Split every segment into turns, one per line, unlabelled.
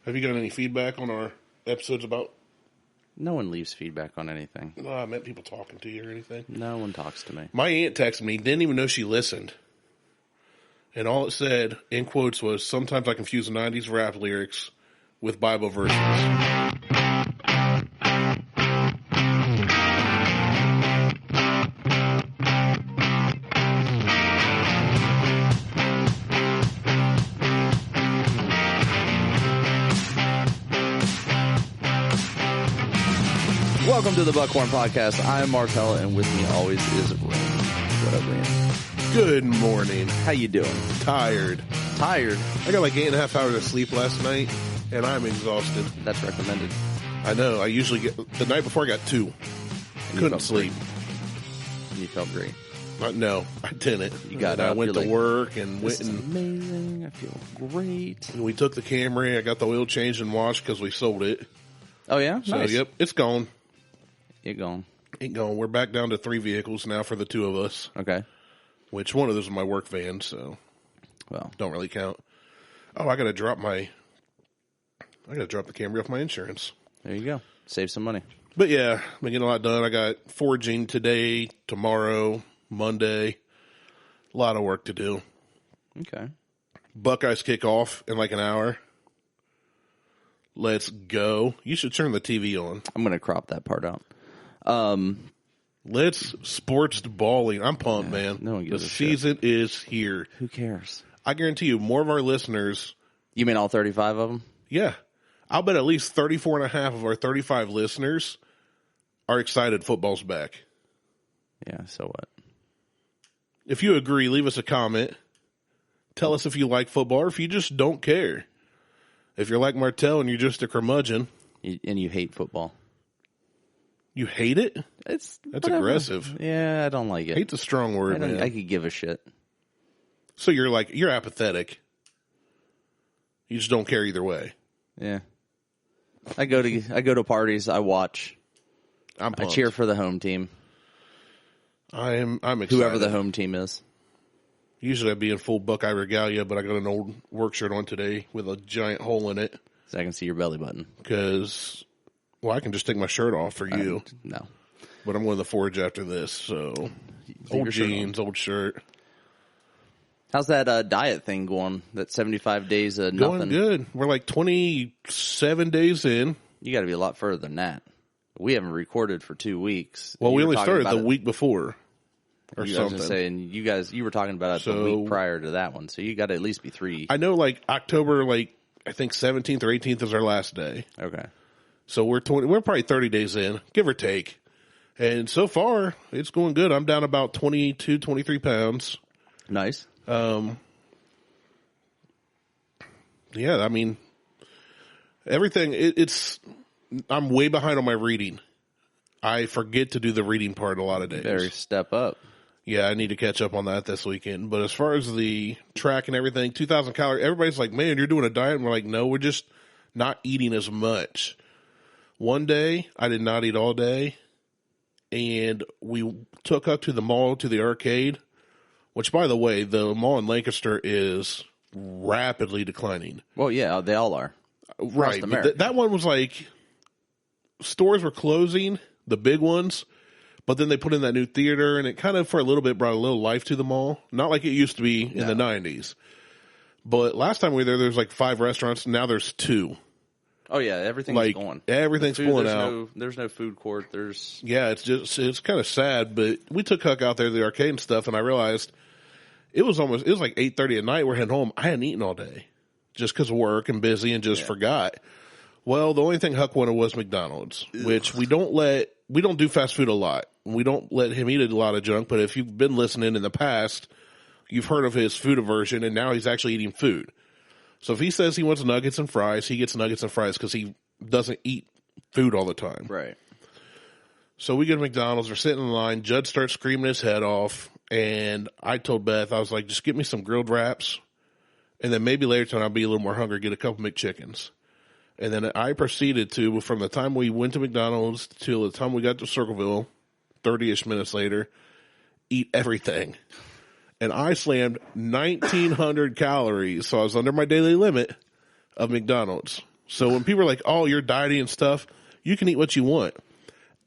Have you got any feedback on our episodes about?
No one leaves feedback on anything.
No, I meant people talking to you or anything.
No one talks to me.
My aunt texted me, didn't even know she listened. And all it said, in quotes, was, sometimes I confuse 90s rap lyrics with Bible verses.
Welcome to the Buckhorn Podcast. I'm Martelle, and with me always is Randy. What up, Randy?
Good morning.
How you doing?
Tired.
Tired?
I got like 8.5 hours of sleep last night, and I'm exhausted.
That's recommended.
I know. I usually get, the night before I got 2. Couldn't sleep.
And you felt great.
No, I didn't.
You got
I
up,
went to
like,
work and went
This is
and
amazing. I feel great.
we took the Camry. I got the oil changed and washed because we sold it.
Oh, yeah?
So,
Nice.
yep, it's gone.
It gone.
Ain't gone. We're back down to 3 vehicles now for the 2 of us.
Okay.
Which one of those is my work van, so
Well,
don't really count. Oh, I gotta drop the Camry off my insurance.
there you go. Save some money.
But yeah, been getting a lot done. I got foraging today, tomorrow, Monday. A lot of work to do.
Okay.
Buckeyes kick off in like an hour. Let's go. You should turn the TV on.
I'm going to crop that part out.
Let's sports balling. I'm pumped, man.
no one gives
the
a shit.
season is here.
Who cares?
I guarantee you, more of our listeners.
You mean all 35 of them?
Yeah. I'll bet at least 34.5 of our 35 listeners are excited football's back.
Yeah, so what?
If you agree, leave us a comment. Tell us if you like football or if you just don't care. If you're like Martelle and you're just a curmudgeon.
And you hate football.
You hate it?
That's
whatever. Aggressive.
Yeah, I don't like it.
Hate's a strong word, man.
I could give a shit.
So you're apathetic. You just don't care either way.
Yeah. I go to parties, I watch.
I'm pumped.
I cheer for the home team.
I'm excited.
Whoever the home team is.
Usually I'd be in full Buckeye regalia, but I got an old work shirt on today with a giant hole in it.
So I can see your belly button.
Because, well, I can just take my shirt off for you.
No.
But I'm going to forge after this, so old jeans, old shirt.
How's that diet thing going? That 75 days of nothing?
Going good. We're like 27 days in.
You got to be a lot further than that. We haven't recorded for 2 weeks.
Well, we only started the week before or something.
I was going to say, and you were talking about it the week prior to that one, so you got to at least be 3.
I know, like, October, like, I think 17th or 18th is our last day.
Okay.
So we're probably 30 days in, give or take. And so far, it's going good. I'm down about 22, 23 pounds.
Nice.
Yeah, I mean, everything, I'm way behind on my reading. I forget to do the reading part a lot of days.
Better step up.
Yeah, I need to catch up on that this weekend. But as far as the track and everything, 2,000 calories, everybody's like, man, you're doing a diet. And we're like, no, we're just not eating as much. One day, I did not eat all day. And we took up to the mall, to the arcade, which, by the way, the mall in Lancaster is rapidly declining.
Well, yeah, they all are.
Right. But that one was like, stores were closing, the big ones. But then they put in that new theater, and it kind of, for a little bit, brought a little life to the mall. Not like it used to be in the 90s. But last time we were there was like 5 restaurants. Now there's 2.
Oh, yeah, everything's going.
Everything's pulling out.
There's no food court.
Yeah, it's kind of sad. But we took Huck out there to the arcade and stuff, and I realized it was like 8:30 at night. We're heading home. I hadn't eaten all day just because of work and busy and just forgot. Well, the only thing Huck wanted was McDonald's, which we don't do fast food a lot. We don't let him eat a lot of junk, but if you've been listening in the past, you've heard of his food aversion, and now he's actually eating food. So if he says he wants nuggets and fries, he gets nuggets and fries because he doesn't eat food all the time.
Right.
So we go to McDonald's, we're sitting in line, Judd starts screaming his head off, and I told Beth, I was like, just get me some grilled wraps, and then maybe later tonight I'll be a little more hungry, get a couple McChickens. And then I proceeded to, from the time we went to McDonald's till the time we got to Circleville, 30-ish minutes later, eat everything. And I slammed 1,900 calories, so I was under my daily limit of McDonald's. So when people are like, "Oh, you're dieting and stuff," you can eat what you want.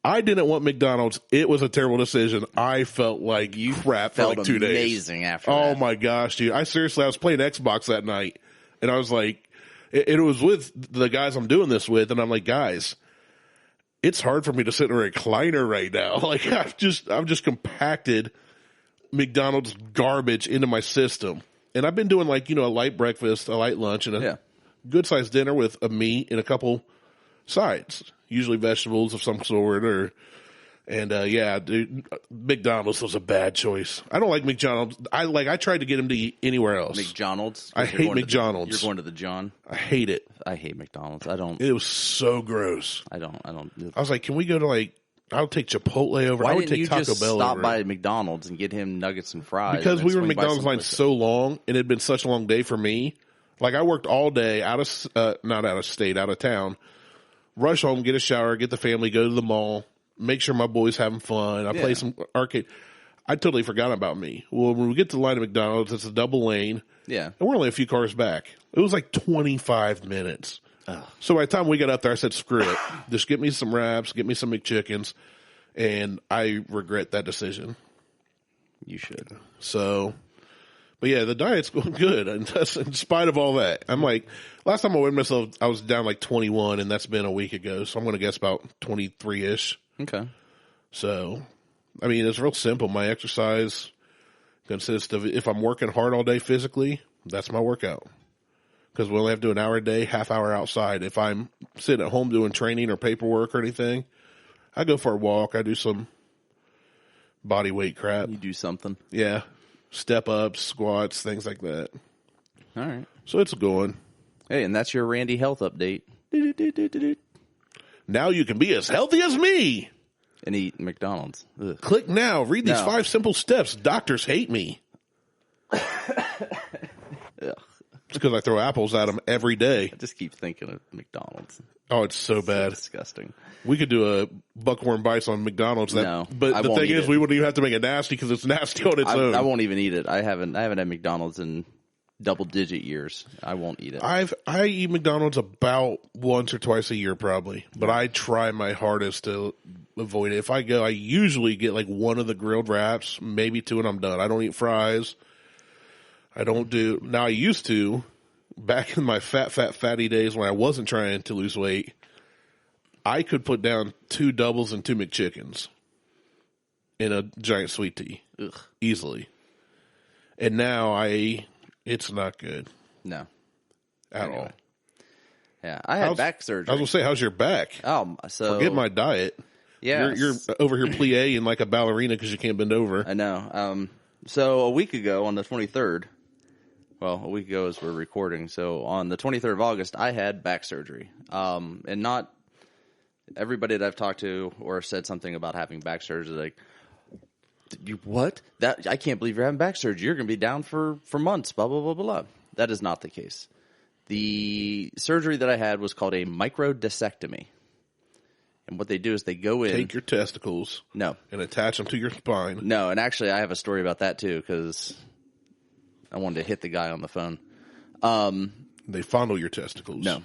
I didn't want McDonald's. It was a terrible decision. I felt like crap for like 2 days.
Amazing after
Oh
that.
my gosh, dude! I was playing Xbox that night, and I was like, it was with the guys I'm doing this with, and I'm like, guys, it's hard for me to sit in a recliner right now. Like I've just compacted McDonald's garbage into my system, and I've been doing like a light breakfast, a light lunch, and a good sized dinner with a meat and a couple sides. Usually vegetables of some sort, dude, McDonald's was a bad choice. I don't like McDonald's. I tried to get him to eat anywhere else.
McDonald's?
I hate McDonald's.
You're going to the John?
I hate it.
I hate McDonald's.
It was so gross.
I don't.
I was like, can we go to I'll take Chipotle over.
Why
I would
didn't
take Taco
you just
Bell
stop
over.
by McDonald's and get him nuggets and fries?
Because we were in McDonald's line so long, and it had been such a long day for me. Like I worked all day not out of state, out of town. Rush home, get a shower, get the family, go to the mall, make sure my boy's having fun. I play some arcade. I totally forgot about me. Well, when we get to the line of McDonald's, it's a double lane.
Yeah.
And we're only a few cars back. It was like 25 minutes. So by the time we got up there, I said, screw it. Just get me some wraps, get me some McChickens. And I regret that decision.
You should.
So, but yeah, the diet's going good. And that's in spite of all that. I'm like, last time I weighed myself, I was down like 21, and that's been a week ago. So I'm going to guess about 23-ish.
Okay.
So, I mean, it's real simple. My exercise consists of, if I'm working hard all day physically, that's my workout. Because we only have to do an hour a day, half hour outside. If I'm sitting at home doing training or paperwork or anything, I go for a walk. I do some body weight crap.
You do something.
Yeah. Step ups, squats, things like that.
All right.
So it's going.
Hey, and that's your Randy health update.
Now you can be as healthy as me.
And eat McDonald's. Ugh.
Click now. Read these 5 simple steps. Doctors hate me. It's because I throw apples at them every day.
I just keep thinking of McDonald's.
Oh, it's so bad.
Disgusting.
We could do a Buckhorn bites on McDonald's.
No,
but the thing is, we wouldn't even have to make it nasty because it's nasty on its own.
I won't even eat it. I haven't had McDonald's in double-digit years. I won't eat it.
I eat McDonald's about once or twice a year probably, but I try my hardest to avoid it. If I go, I usually get like one of the grilled wraps, maybe 2, and I'm done. I don't eat fries. Now I used to, back in my fatty days when I wasn't trying to lose weight, I could put down 2 doubles and 2 McChickens in a giant sweet tea.
Ugh.
Easily. And now it's not good.
No.
At all.
Yeah, I had back surgery.
I was going to say, how's your back?
So
forget my diet.
Yeah.
You're over here plie like a ballerina because you can't bend over.
I know. So a week ago on the 23rd, well, a week ago as we're recording, so on the 23rd of August, I had back surgery. And not everybody that I've talked to or said something about having back surgery, like, you what? I can't believe you're having back surgery. You're going to be down for months, blah, blah, blah, blah, blah. That is not the case. The surgery that I had was called a microdiscectomy. And what they do is they go in.
Take your testicles.
No.
And attach them to your spine.
No, and actually I have a story about that too because I wanted to hit the guy on the phone.
They fondle your testicles.
No.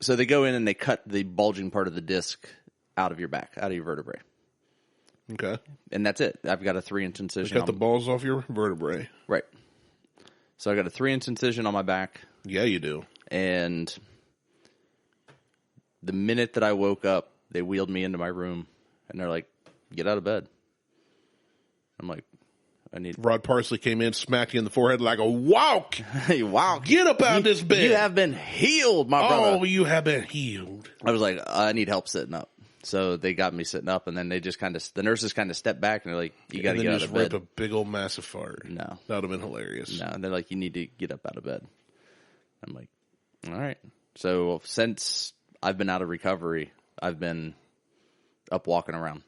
So they go in and they cut the bulging part of the disc out of your back, out of your vertebrae.
Okay.
And that's it. I've got a 3-inch incision.
They cut the balls off your vertebrae.
Right. So I got a 3-inch incision on my back.
Yeah, you do.
And the minute that I woke up, they wheeled me into my room and they're like, get out of bed. I'm like,
Rod Parsley came in, smacked you in the forehead like a whack.
Hey, wow.
Get up out of this bed.
You have been healed, my brother.
Oh, you have been healed.
I was like, I need help sitting up. So they got me sitting up, and then they just the nurses kind of stepped back, and they're like, you got to get out of bed.
Rip a big old massive fart.
No.
That would have been hilarious.
No, and they're like, you need to get up out of bed. I'm like, all right. So since I've been out of recovery, I've been up walking around.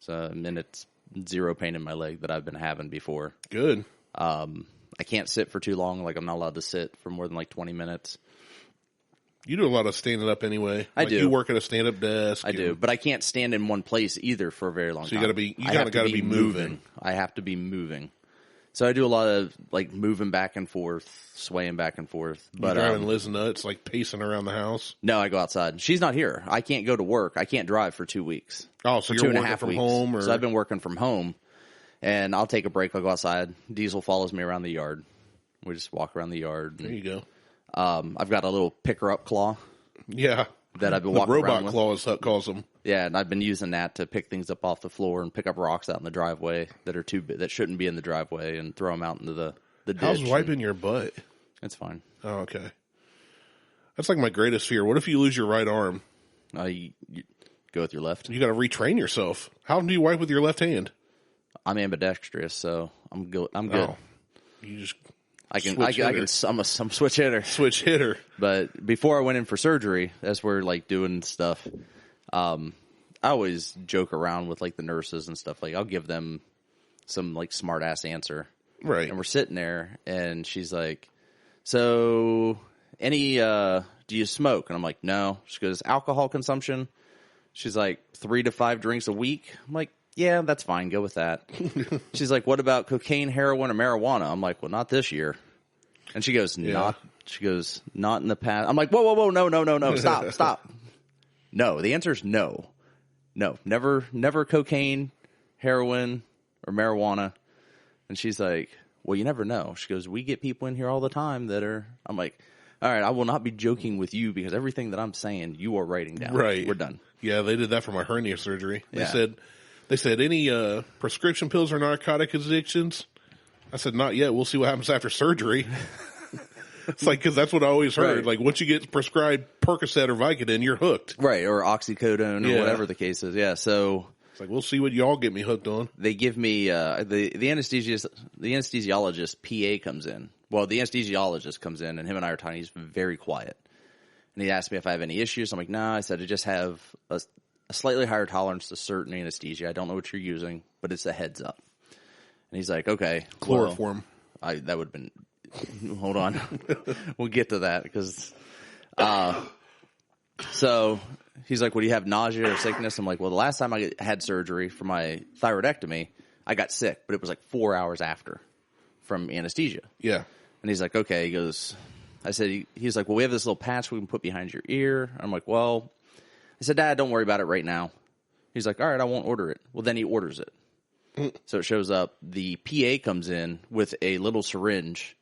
So, and it's zero pain in my leg that I've been having before.
Good.
I can't sit for too long. Like, I'm not allowed to sit for more than like 20 minutes.
You do a lot of standing up anyway.
I do.
You work at a stand-up desk.
I do, but I can't stand in one place either for a very long time.
So you got to be moving.
I have to be moving. So I do a lot of like moving back and forth, swaying back and forth. But
you driving Liz nuts, like pacing around the house?
No, I go outside. She's not here. I can't go to work. I can't drive for 2 weeks.
Oh, so you're working from home? Or?
So I've been working from home, and I'll take a break. I'll go outside. Diesel follows me around the yard. We just walk around the yard.
There you go.
I've got a little picker-up claw.
Yeah.
That I've been walking around with.
Robot claw, as Huck calls them.
Yeah, and I've been using that to pick things up off the floor and pick up rocks out in the driveway that shouldn't be in the driveway and throw them out into the ditch.
How's wiping your butt?
It's fine.
Oh, okay. That's like my greatest fear. What if you lose your right arm?
You go with your left.
You got to retrain yourself. How do you wipe with your left hand?
I'm ambidextrous, so I'm good.
Oh, you just
I'm a switch hitter.
Switch hitter.
But before I went in for surgery, as we're like doing stuff, I always joke around with like the nurses and stuff. Like I'll give them some like smart ass answer.
Right.
And we're sitting there and she's like, so do you smoke? And I'm like, no. She goes, alcohol consumption? She's like 3 to 5 drinks a week. I'm like, yeah, that's fine. Go with that. She's like, what about cocaine, heroin, or marijuana? I'm like, well, not this year. And she goes, not in the past. I'm like, whoa, no, stop. No, the answer is no. No, never cocaine, heroin, or marijuana. And she's like, well, you never know. She goes, we get people in here all the time that are, I'm like, all right, I will not be joking with you because everything that I'm saying, you are writing down.
Right.
We're done.
Yeah, they did that for my hernia surgery. They said any prescription pills or narcotic addictions? I said, not yet. We'll see what happens after surgery. It's like, because that's what I always heard.
Right.
Like, once you get prescribed Percocet or Vicodin, you're hooked.
Right, or oxycodone or whatever the case is. Yeah, so...
It's like, we'll see what y'all get me hooked on.
They give me, the anesthesiologist PA comes in. Well, the anesthesiologist comes in, and him and I are talking. He's very quiet. And he asked me if I have any issues. I'm like, nah. I said, I just have a slightly higher tolerance to certain anesthesia. I don't know what you're using, but it's a heads up. And he's like, okay.
Chloroform.
Well, that would have been... Hold on. We'll get to that, because... So... He's like, well, do you have nausea or sickness? I'm like, well, the last time I had surgery for my thyroidectomy, I got sick, but it was like 4 hours after from anesthesia.
Yeah.
And he's like, okay. He goes, he's like, well, we have this little patch we can put behind your ear. I'm like, well, I said, Dad, don't worry about it right now. He's like, all right, I won't order it. Well, then he orders it. So it shows up. The PA comes in with a little syringe,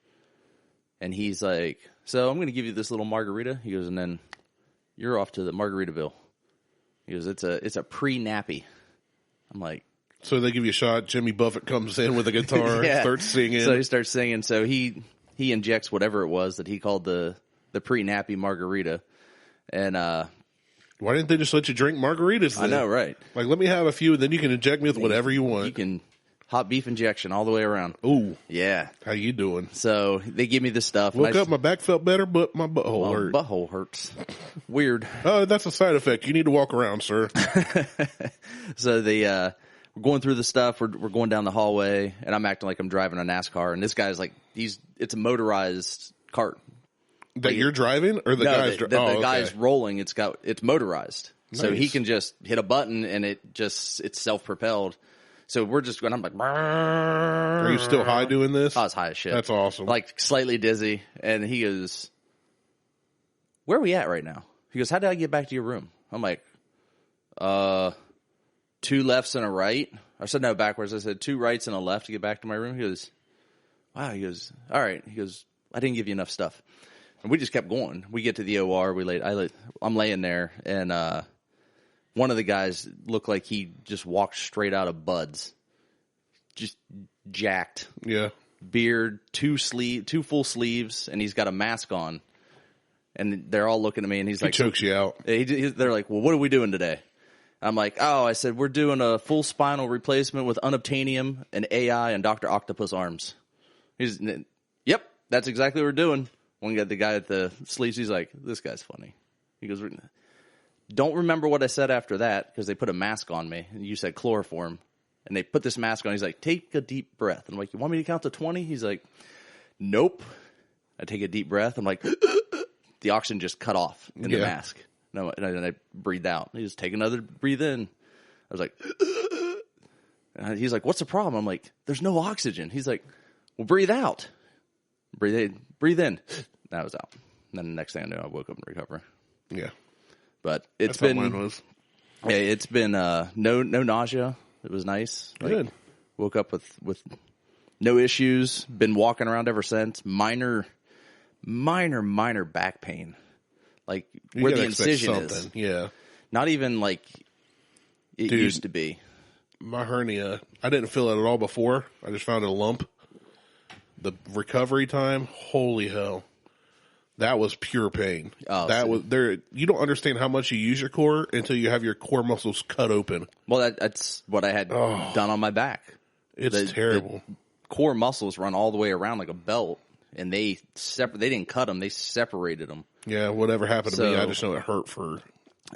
and he's like, so I'm going to give you this little margarita. He goes, and then you're off to the Margaritaville. He goes, it's a pre-nappy. I'm like...
So they give you a shot. Jimmy Buffett comes in with a guitar, starts singing.
So he starts singing. So he injects whatever it was that he called the pre-nappy margarita. And
why didn't they just let you drink margaritas then?
I know, right?
Like, let me have a few, and then you can inject me with whatever you want.
You can hot beef injection all the way around.
Ooh.
Yeah.
How you doing?
So they give me this stuff.
Woke up, my back felt better, but my butthole hurt.
Butthole hurts. Weird.
That's a side effect. You need to walk around, sir.
So we're going through the stuff. We're going down the hallway, and I'm acting like I'm driving a NASCAR. And this guy's like, it's a motorized cart.
That you're driving, or the guy's driving?
The guy's rolling. It's motorized,
nice. So
he can just hit a button and it's self-propelled. So we're just going. I'm like,
are you still high doing this?
I was high as shit.
That's awesome.
Like slightly dizzy, and he goes, "Where are we at right now?" He goes, "How did I get back to your room?" I'm like, 2 lefts and a right. I said no, backwards. I said 2 rights and a left to get back to my room. He goes, wow. He goes, all right. He goes, I didn't give you enough stuff. And we just kept going. We get to the OR. I'm laying there, and one of the guys looked like he just walked straight out of Bud's. Just jacked.
Yeah.
Beard, 2 full sleeves, and he's got a mask on. And they're all looking at me, and he's like...
He chokes you out.
They're like, well, what are we doing today? I'm like, I said, we're doing a full spinal replacement with unobtainium and AI and Dr. Octopus arms. Yep, that's exactly what we're doing. The guy at the sleeves, he's like, this guy's funny. He goes, don't remember what I said after that, because they put a mask on me, and you said chloroform. And they put this mask on. He's like, take a deep breath. I'm like, you want me to count to 20? He's like, nope. I take a deep breath. I'm like, the oxygen just cut off in the mask. No, and I breathed out. He just take another breathe in. I was like, and he's like, what's the problem? I'm like, there's no oxygen. He's like, Well, breathe out. Breathe in. That was out. And then the next thing I knew, I woke up in recovery.
Yeah.
But it's
That's
been,
how mine was.
yeah, it's been, no nausea. It was nice.
Good.
Woke up with no issues. Been walking around ever since. Minor back pain. Like
You
where
gotta
the
expect
incision
something.
is.
Yeah.
Not even like it
Dude.
used to be.
My hernia, I didn't feel it at all before. I just found a lump. The recovery time, holy hell. That was pure pain.
Oh,
that
so-
was there. You don't understand how much you use your core until you have your core muscles cut open.
Well, that's what I had done on my back.
It's terrible.
The core muscles run all the way around like a belt, and they didn't cut them; they separated them.
Yeah, whatever happened to me,
So-
I just know it hurt for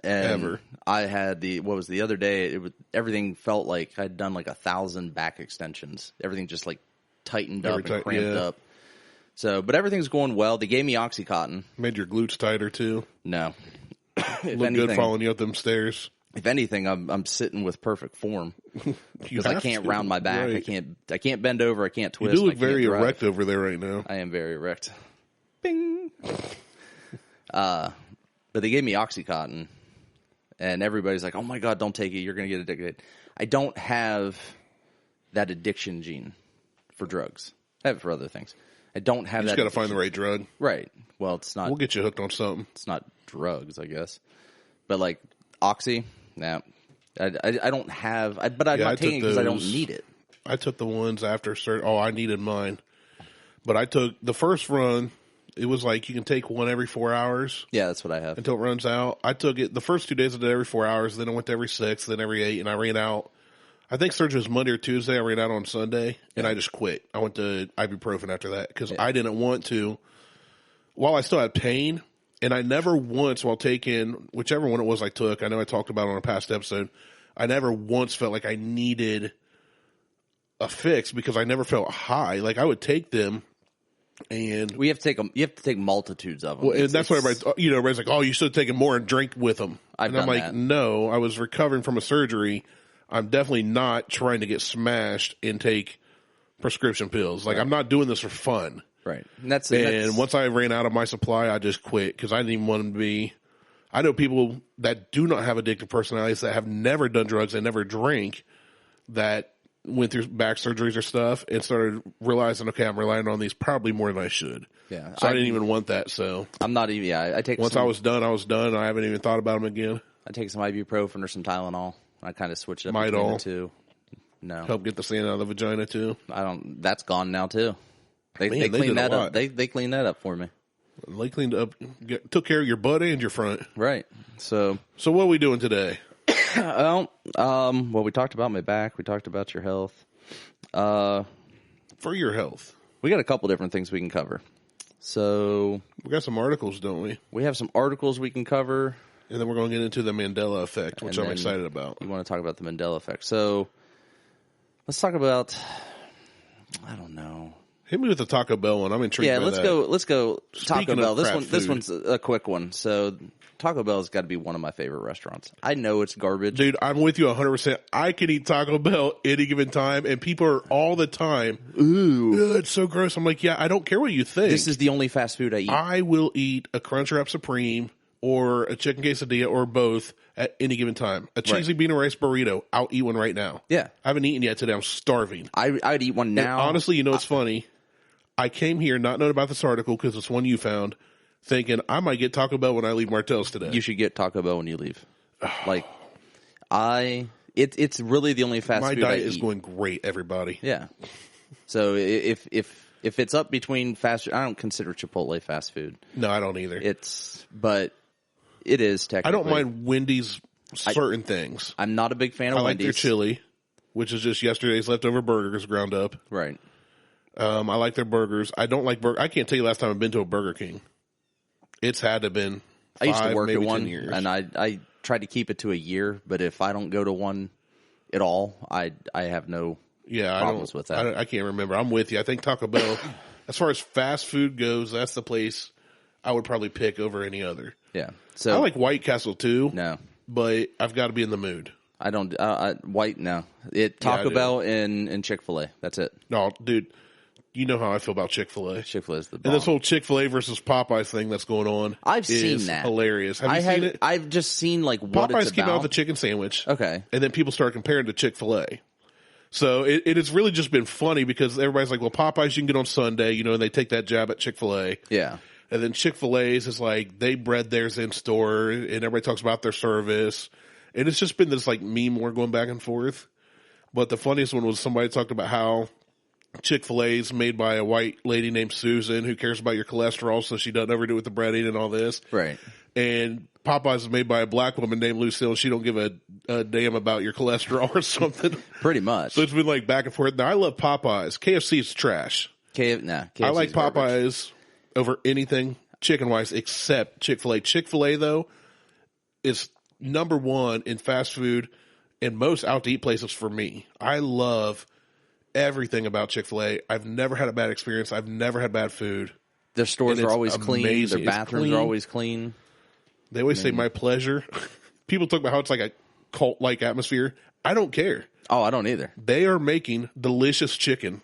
And
ever.
I had the other day? Everything felt like I'd done like 1,000 back extensions. Everything just like tightened up and cramped up. So, but everything's going well. They gave me OxyContin.
Made your glutes tighter too.
No,
Look good following you up them stairs.
If anything, I'm sitting with perfect form because I can't round my back.
Right.
I can't bend over. I can't twist.
You do look
I can't
very
drive.
erect over there right now.
I am very erect. Bing. But they gave me OxyContin, and everybody's like, "Oh my God, don't take it! You're going to get addicted." I don't have that addiction gene for drugs. I have it for other things. I don't have
You
that.
just got to find the right drug.
Right. Well, it's not.
We'll get you hooked on something.
It's not drugs, I guess. But like Oxy, nah. I don't have. But I'm not taking it because I don't need it.
I took the ones after I needed mine. But I took the first run. It was like you can take one every 4 hours.
Yeah, that's what I have.
Until it runs out. I took it the first 2 days I did every 4 hours. Then I went to every 6, then every 8, and I ran out. I think surgery was Monday or Tuesday. I ran out on Sunday, and I just quit. I went to ibuprofen after that because I didn't want to. While I still had pain, and I never once, while taking whichever one it was I took, I know I talked about it on a past episode, I never once felt like I needed a fix because I never felt high. Like I would take them, and
We have to take them. You have to take multitudes of them.
well, and that's what everybody's like, oh, you should have taken more and drink with them.
I've
And I'm
done
like,
that.
no, I was recovering from a surgery. I'm definitely not trying to get smashed and take prescription pills. Like I'm not doing this for fun.
Right.
And once I ran out of my supply, I just quit because I didn't even want them to be. I know people that do not have addictive personalities that have never done drugs and never drink that went through back surgeries or stuff and started realizing, okay, I'm relying on these probably more than I should.
Yeah.
So I didn't even want that. So
I'm not even. Yeah, I take.
once I was done. I haven't even thought about them again.
I take some ibuprofen or some Tylenol. I kind of switch it up
Midol.
between the two. No,
Help get the sand out of the vagina too.
I don't. That's gone now too. They
Man, they
clean
did a
that
lot.
up. They clean that up for me.
They cleaned up, took care of your butt and your front.
Right. So,
So what are we doing today?
well, we talked about my back. We talked about your health.
For your health.
We got a couple different things we can cover. So
We got some articles, don't we?
we have some articles we can cover.
And then we're going to get into the Mandela Effect, which
And
I'm
then
excited about.
You want to talk about the Mandela Effect. So let's talk about, I don't know.
Hit me with the Taco Bell one. I'm intrigued
Yeah,
by
let's
that.
go. Let's go.
Speaking
Taco
of
Bell. This
crap
one. This
food.
one's a quick one. So Taco Bell's got to be one of my favorite restaurants. I know it's garbage.
Dude, I'm with you 100%. I can eat Taco Bell any given time, and people are all the time, ooh, it's so gross. I'm like, yeah, I don't care what you think.
This is the only fast food I eat.
I will eat a Crunchwrap Supreme or a chicken quesadilla or both at any given time. A cheesy bean and rice burrito, I'll eat one right now.
Yeah.
I haven't eaten yet today. I'm starving.
I'd eat one now.
And honestly, you know what's funny? I came here not knowing about this article because it's one you found, thinking I might get Taco Bell when I leave Martelle's today.
You should get Taco Bell when you leave. Like, it's really the only fast
My
food I
diet
eat.
is going great, everybody.
Yeah. So if it's up between fast food, I don't consider Chipotle fast food.
No, I don't either.
But it is technically.
I don't mind Wendy's certain things.
I'm not a big fan of
I like
Wendy's.
their chili, which is just yesterday's leftover burgers ground up.
Right.
I like their burgers. I don't like burger. I can't tell you last time I've been to a Burger King. It's had to have been 5,
I used to work
maybe
at
10
one,
years.
and I tried to keep it to a year. But if I don't go to one at all, I have no problems with that.
I can't remember. I'm with you. I think Taco Bell, as far as fast food goes, that's the place I would probably pick over any other.
Yeah. So
I like White Castle too.
No,
but I've got to be in the mood.
I don't. White no.
I
Taco
do.
Bell and Chick-fil-A. That's it.
No, dude, you know how I feel about Chick-fil-A.
Chick-fil-A is the bomb.
And this whole Chick-fil-A versus Popeyes thing that's going on.
I've
is
seen that.
Hilarious. Have you seen it?
I've just seen like what
Popeyes
it's
came
about.
out with a chicken sandwich.
Okay.
And then people started comparing to Chick-fil-A. So it has really just been funny because everybody's like, well, Popeyes you can get on Sunday, and they take that jab at Chick-fil-A.
Yeah.
And then Chick-fil-A's is like, they bred theirs in store, and everybody talks about their service. And it's just been this like meme war going back and forth. But the funniest one was somebody talked about how Chick-fil-A's made by a white lady named Susan who cares about your cholesterol, so she doesn't overdo it with the breading and all this.
Right.
And Popeyes is made by a black woman named Lucille. She don't give a damn about your cholesterol or something.
Pretty much.
So it's been like back and forth. Now I love Popeyes. KFC is trash.
KFC
I like Popeyes
garbage.
over anything chicken-wise except Chick-fil-A. Chick-fil-A, though, is number one in fast food and most out-to-eat places for me. I love everything about Chick-fil-A. I've never had a bad experience. I've never had bad food.
Their stores are always clean.
Amazing.
Their bathrooms are always clean.
They always say my pleasure. People talk about how it's like a cult-like atmosphere. I don't care.
Oh, I don't either.
They are making delicious chicken.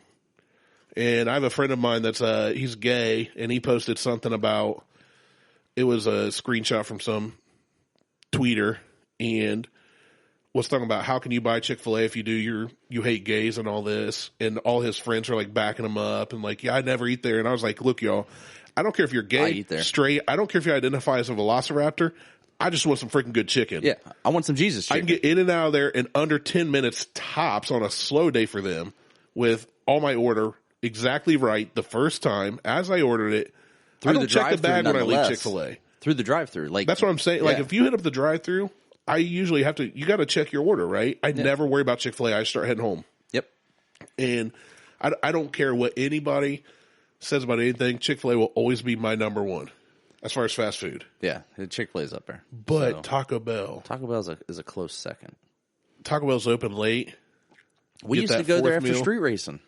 And I have a friend of mine that's he's gay, and he posted something about, it was a screenshot from some tweeter, and was talking about how can you buy Chick-fil-A if you hate gays and all this, and all his friends are like backing him up and like, yeah, I never eat there. And I was like, look, y'all, I don't care if you're gay,
I eat there.
straight, I don't care if you identify as a velociraptor. I just want some freaking good chicken.
Yeah, I want some Jesus chicken.
I can get in and out of there in under 10 minutes tops on a slow day for them with all my order exactly right the first time as I ordered it. I don't check the bag when I leave Chick-fil-A.
Through the drive-thru. Like,
that's what I'm saying. Like, if you hit up the drive-thru, I usually have to, you got to check your order, right? I never worry about Chick-fil-A. I start heading home.
Yep.
And I don't care what anybody says about anything. Chick-fil-A will always be my number one as far as fast food.
Yeah, Chick-fil-A's up there.
But Taco Bell.
Taco Bell is a close second.
Taco Bell's open late.
We used to go there after street racing.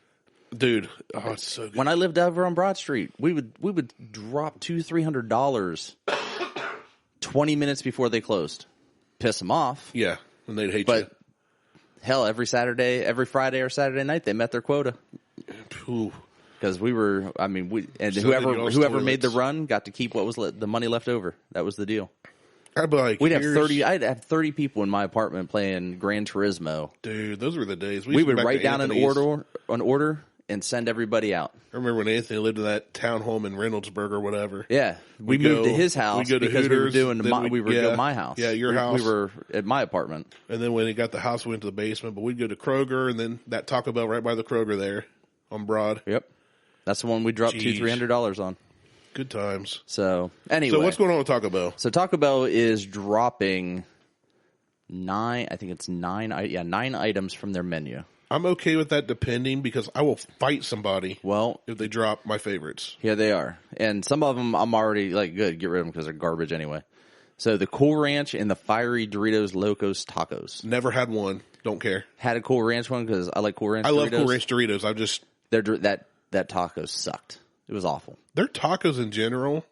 Dude, oh, it's so good.
When I lived over on Broad Street, we would drop $200-300 20 minutes before they closed. Piss them off.
Yeah, and they'd hate you.
But hell, every Friday or Saturday night, they met their quota. Because whoever made the run got to keep what was the money left over. That was the deal. I'd have 30 people in my apartment playing Gran Turismo.
Dude, those were the days.
We would write down an order and send everybody out.
I remember when Anthony lived in that townhome in Reynoldsburg or whatever.
Yeah, we moved to his house because
Hooters,
we were doing go to my house.
Yeah, your house.
We were at my apartment.
And then when he got the house, we went to the basement. But we'd go to Kroger, and then that Taco Bell right by the Kroger there on Broad.
Yep, that's the one we dropped $200-300 on.
Good times.
So anyway,
so what's going on with Taco Bell?
So Taco Bell is dropping 9 items from their menu.
I'm okay with that depending because I will fight somebody if they drop my favorites.
Here they are. And some of them I'm already like, good, get rid of them because they're garbage anyway. So the Cool Ranch and the Fiery Doritos Locos Tacos.
Never had one. Don't care.
Had a Cool Ranch one because I like Cool Ranch Doritos.
I love Cool Ranch Doritos.
That taco sucked. It was awful.
Their tacos in general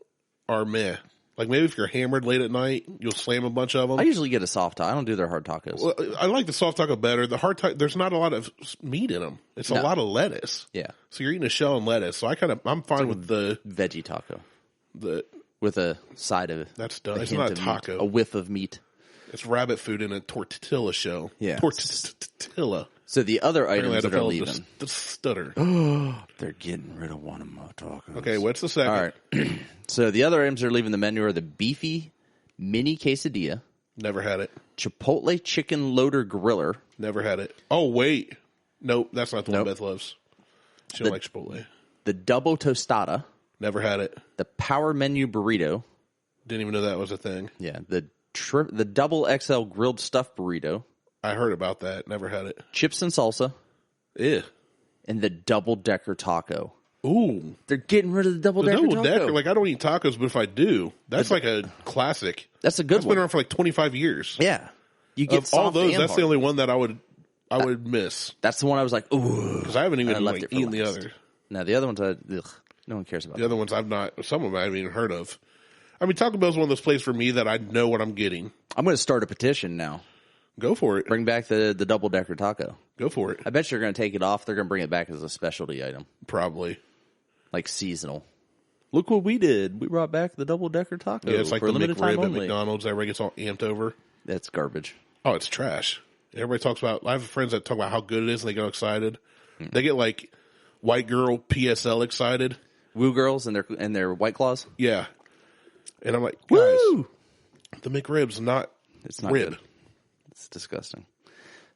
are meh. Like maybe if you're hammered late at night, you'll slam a bunch of them.
I usually get a soft taco. I don't do their hard tacos.
Well, I like the soft taco better. The hard taco, there's not a lot of meat in them. It's a lot of lettuce.
Yeah.
So you're eating a shell and lettuce. So I'm fine with the
veggie taco.
With
a side of it.
That's done. It's not a taco.
A whiff of meat.
It's rabbit food in a tortilla shell.
Yeah.
Tortilla.
So the other items that are leaving.
The stutter.
They're getting rid of one of my tacos.
Okay, what's the second?
All right. So the other items that are leaving the menu are the beefy mini quesadilla.
Never had it.
Chipotle chicken loader griller.
Never had it. Oh, wait. Nope, that's not the one Beth loves. She don't like Chipotle.
The double tostada.
Never had it.
The power menu burrito.
Didn't even know that was a thing.
Yeah. The double XL grilled stuffed burrito.
I heard about that. Never had it.
Chips and salsa.
Ew.
And the double-decker taco.
Ooh.
They're getting rid of the double-decker taco.
Like, I don't eat tacos, but if I do, that's like a classic.
That's a good one.
That's been around for like 25 years.
Yeah. You get
of all those, that's the only one that I would miss.
That's the one I was like, ooh.
Because I haven't even eaten the other.
No, the other ones, no one cares about.
The other ones I've not, some of them I haven't even heard of. I mean, Taco Bell's one of those places for me that I know what I'm getting.
I'm going to start a petition now.
Go for it.
Bring back the double-decker taco.
Go for it.
I bet you're going to take it off. They're going to bring it back as a specialty item.
Probably.
Like seasonal. Look what we did. We brought back the double-decker taco.
Yeah, it's like
for
the
limited time
McRib at
only.
McDonald's. Everybody gets all amped over.
That's garbage.
Oh, it's trash. Everybody talks about, I have friends that talk about how good it is and they get excited. They get like white girl PSL excited.
Woo girls and their White Claws?
Yeah. And I'm like, guys,
Woo!
the McRib's not
It's not
rib.
good. It's disgusting.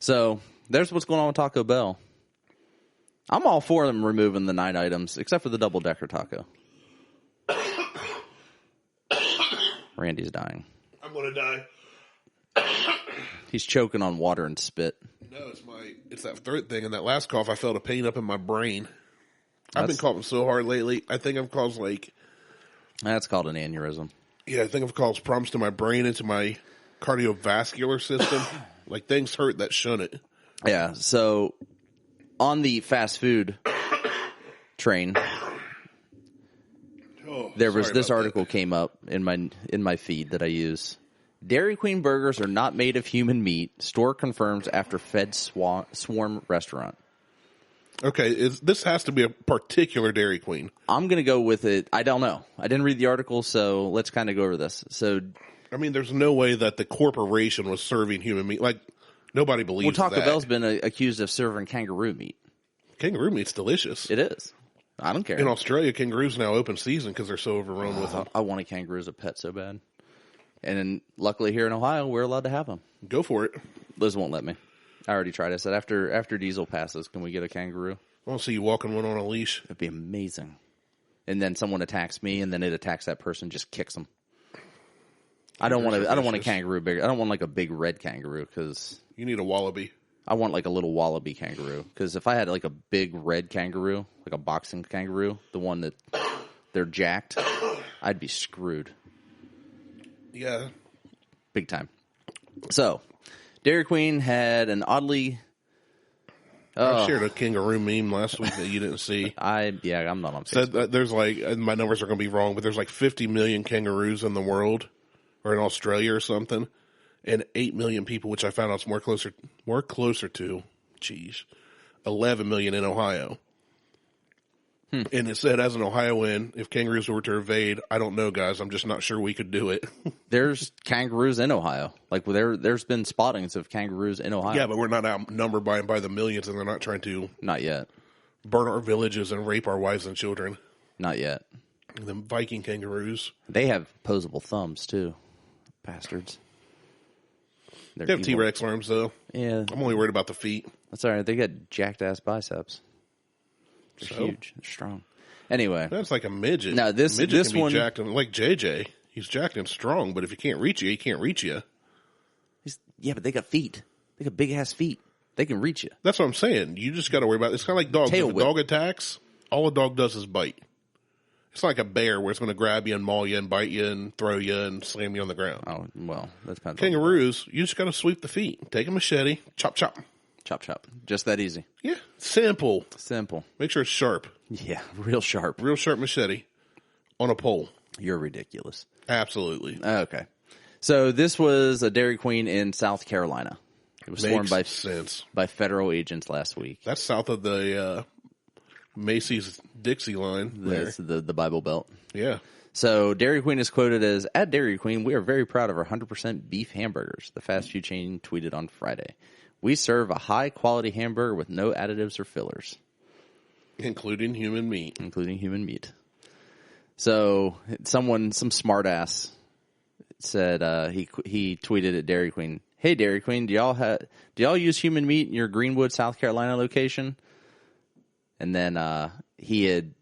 So, there's what's going on with Taco Bell. I'm all for them removing the 9 items, except for the double-decker taco. Randy's dying.
I'm going to die.
He's choking on water and spit.
No, it's that throat thing. And that last cough, I felt a pain up in my brain. I've been coughing so hard lately. I think I've caused
That's called an aneurysm.
Yeah, I think I've caused problems to my brain and to my cardiovascular system. Like things hurt that shouldn't.
Yeah, so on the fast food train, there was this article came up in my feed that I use. Dairy Queen burgers are not made of human meat. Store confirms after Fed swarm restaurant.
Okay, this has to be a particular Dairy Queen.
I'm going to go with it. I don't know. I didn't read the article, so let's kind of go over this. So,
I mean, there's no way that the corporation was serving human meat. Like, nobody believes
Taco
that.
Bell's been accused of serving kangaroo meat.
Kangaroo meat's delicious.
It is. I don't care.
In Australia, kangaroos now open season because they're so overrun with them.
I want a kangaroo as a pet so bad. And then, luckily here in Ohio, we're allowed to have them.
Go for it.
Liz won't let me. I already tried. I said, after diesel passes, can we get a kangaroo?
I want to see you walking one on a leash.
It'd be amazing. And then someone attacks me, and then it attacks that person, just kicks them. I don't want a kangaroo big. I don't want like a big red kangaroo because
you need a wallaby.
I want like a little wallaby kangaroo because if I had like a big red kangaroo, like a boxing kangaroo, the one that they're jacked, I'd be screwed.
Yeah,
big time. So, Dairy Queen had an oddly.
I shared a kangaroo meme last week that you didn't see.
I'm not on Facebook.
Said that there's my numbers are going to be wrong, but there's like 50 million kangaroos in the world, or in Australia or something, and 8 million people, which I found out is more closer to, 11 million in Ohio. And it said, as an Ohioan, if kangaroos were to invade, I don't know, guys. I'm just not sure we could do it.
There's kangaroos in Ohio. Like there's been spottings of kangaroos in Ohio.
Yeah, but we're not outnumbered by the millions, and they're not trying to
Not yet.
burn our villages and rape our wives and children.
Not yet.
And them Viking kangaroos.
They have opposable thumbs too, bastards.
They have T-Rex arms, though.
Yeah,
I'm only worried about the feet.
that's all right. They got jacked ass biceps. They're huge. They're strong. Anyway,
That's like a midget.
No, this
midget can be
one-
jacked and like JJ. He's jacked and strong, but if he can't reach you, he can't reach you.
but they got feet. They got big ass feet. They can reach you.
That's what I'm saying. You just got to worry about it. It's kind of like dogs.
Tail
If a
whip.
dog attacks, all a dog does is bite. It's not like a bear where it's going to grab you and maul you and bite you and throw you and slam you on the ground.
Oh well, that depends.
Kangaroos, you just got to sweep the feet. Take a machete, chop, chop.
Chop chop. Just that easy.
Yeah, simple.
Simple.
Make sure it's sharp.
Yeah, real sharp.
Real sharp machete on a pole.
You're ridiculous.
Absolutely.
Okay. So this was a Dairy Queen in South Carolina. It was swarmed
Makes sense.
by federal agents last week.
That's south of the Macy's Dixie line. There.
That's the Bible Belt.
Yeah.
So Dairy Queen is quoted as, "At Dairy Queen, we are very proud of our 100% beef hamburgers," the fast food chain tweeted on Friday. "We serve a high-quality hamburger with no additives or fillers."
Including human meat.
Including human meat. So some smartass said he tweeted at Dairy Queen, "Hey Dairy Queen, do y'all use human meat in your Greenwood, South Carolina location?" And then he had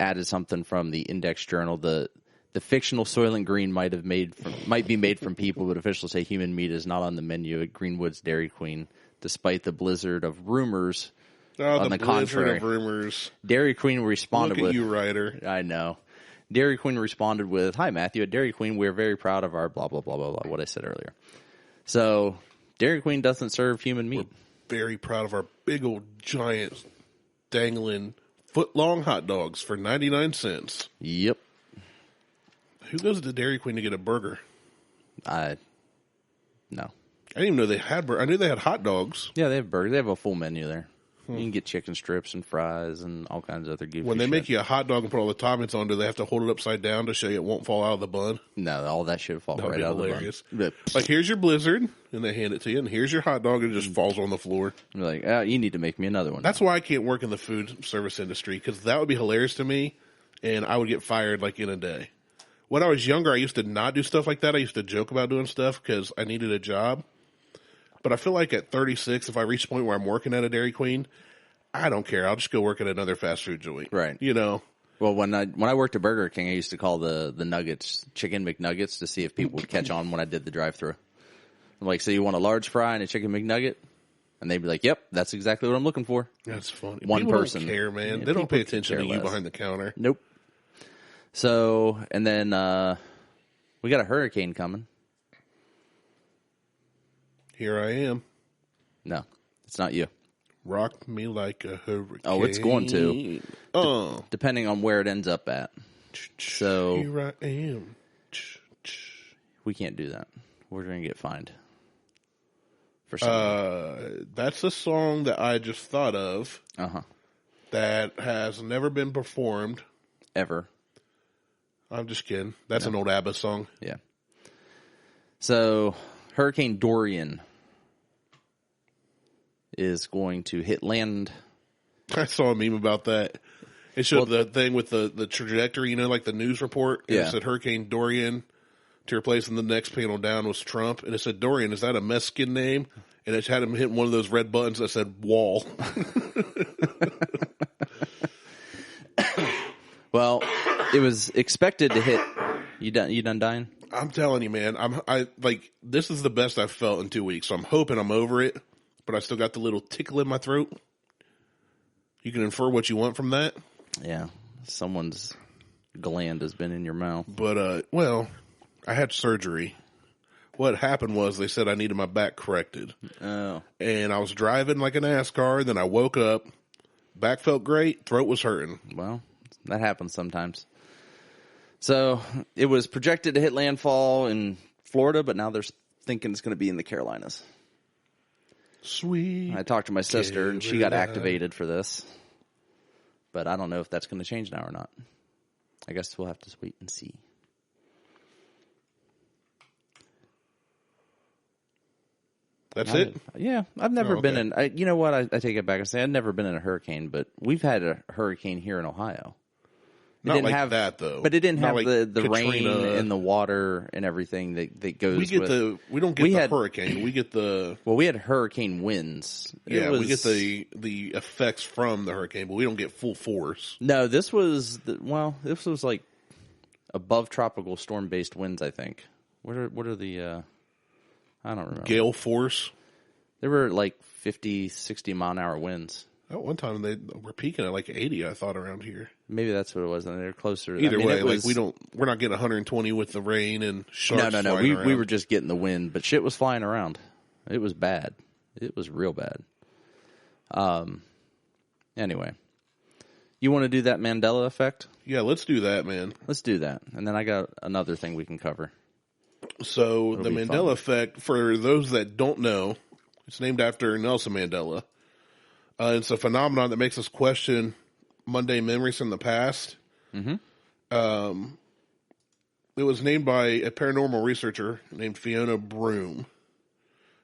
added something from the Index Journal. The fictional Soylent Green might be made from people, but officials say human meat is not on the menu at Greenwood's Dairy Queen, despite the blizzard of rumors. On the contrary,
of rumors.
Dairy Queen responded
Look at
with,
you, Ryder.
I know. Dairy Queen responded with, "Hi, Matthew. At Dairy Queen, we're very proud of our blah, blah, blah, blah, blah," what I said earlier. So, Dairy Queen doesn't serve human meat.
We're very proud of our big old giant dangling foot-long hot dogs for 99 cents.
Yep.
Who goes to Dairy Queen to get a burger?
No.
I didn't even know they had I knew they had hot dogs.
Yeah, they have burgers. They have a full menu there. You can get chicken strips and fries and all kinds of other goofy
When they
shit.
make you a hot dog and put all the toppings on, do they have to hold it upside down to show you it won't fall out of the bun?
No, all that shit fall right out
hilarious.
of the bun.
Like, here's your Blizzard, and they hand it to you, and here's your hot dog, and it just falls on the floor.
You're like, you need to make me another one.
That's why I can't work in the food service industry, because that would be hilarious to me, and I would get fired, like, in a day. When I was younger, I used to not do stuff like that. I used to joke about doing stuff because I needed a job. But I feel like at 36, if I reach a point where I'm working at a Dairy Queen, I don't care. I'll just go work at another fast food joint.
Right.
You know?
Well, when I worked at Burger King, I used to call the nuggets Chicken McNuggets to see if people would catch on when I did the drive-thru. I'm like, so you want a large fry and a Chicken McNugget? And they'd be like, yep, that's exactly what I'm looking for.
That's funny.
One
people
person.
Don't care, man.
Yeah,
they don't pay
people
attention
care
to you
less.
behind the counter.
Nope. So, and then we got a hurricane coming.
Here I am.
No, it's not you.
Rock me like a hurricane.
Oh, it's going to. Depending on where it ends up at. So
here I am.
We can't do that. We're going to get fined. For something.
That's a song that I just thought of. That has never been performed.
Ever.
I'm just kidding. That's an old ABBA song.
Yeah. So, Hurricane Dorian is going to hit land.
I saw a meme about that. It showed the thing with the trajectory, you know, like the news report. And it said Hurricane Dorian to replace, and the next panel down was Trump. And it said, Dorian, is that a Mexican name? And it had him hitting one of those red buttons that said wall.
Well, it was expected to hit. You done dying?
I'm telling you, man. This is the best I've felt in 2 weeks. So I'm hoping I'm over it, but I still got the little tickle in my throat. You can infer what you want from that.
Yeah, someone's gland has been in your mouth.
But I had surgery. What happened was they said I needed my back corrected.
Oh,
and I was driving like a NASCAR. Then I woke up, back felt great, throat was hurting.
Well, that happens sometimes. So it was projected to hit landfall in Florida, but now they're thinking it's going to be in the Carolinas.
Sweet.
I talked to my sister, and she got activated for this. But I don't know if that's going to change now or not. I guess we'll have to wait and see.
That's it?
Yeah, I've never been in... you know what? I take it back and say I've never been in a hurricane, but we've had a hurricane here in Ohio.
Not like that, though.
But it didn't have
like
the rain and the water and everything that goes with...
We don't get the hurricane. We get the...
Well, we had hurricane winds.
We get the effects from the hurricane, but we don't get full force.
No, this was... this was like above tropical storm-based winds, I think. What are the... I don't remember.
Gale force?
There were like 50, 60 mile-an-hour winds.
At one time, they were peaking at like 80, I thought, around here.
Maybe that's what it was, and they're closer.
Either way, we're not getting 120 with the rain and sharks.
No. We were just getting the wind, but shit was flying around. It was bad. It was real bad. Anyway, you want to do that Mandela effect?
Yeah, let's do that, man.
Let's do that, and then I got another thing we can cover.
So the Mandela effect, for those that don't know, it's named after Nelson Mandela. It's a phenomenon that makes us question mundane memories from the past. Mm-hmm. It was named by a paranormal researcher named Fiona Broom.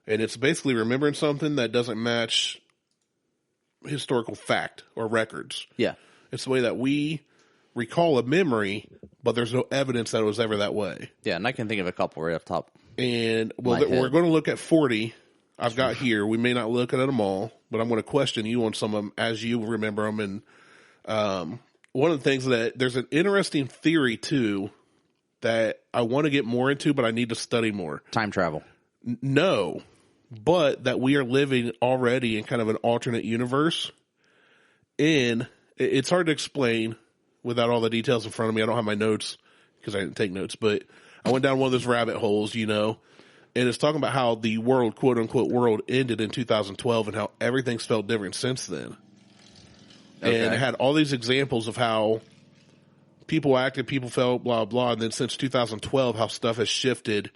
And it's basically remembering something that doesn't match historical fact or records.
Yeah.
It's the way that we recall a memory, but there's no evidence that it was ever that way.
Yeah, and I can think of a couple right off top.
And we're going to look at 40 I've got here. We may not look at them all, but I'm going to question you on some of them as you remember them. And one of the things that there's an interesting theory too that I want to get more into, but I need to study more.
Time travel.
No, but that we are living already in kind of an alternate universe. And it's hard to explain without all the details in front of me. I don't have my notes because I didn't take notes, but I went down one of those rabbit holes, you know. And it's talking about how the world, quote unquote, world ended in 2012 and how everything's felt different since then. Okay. And it had all these examples of how people acted, people felt, blah, blah. And then since 2012, how stuff has shifted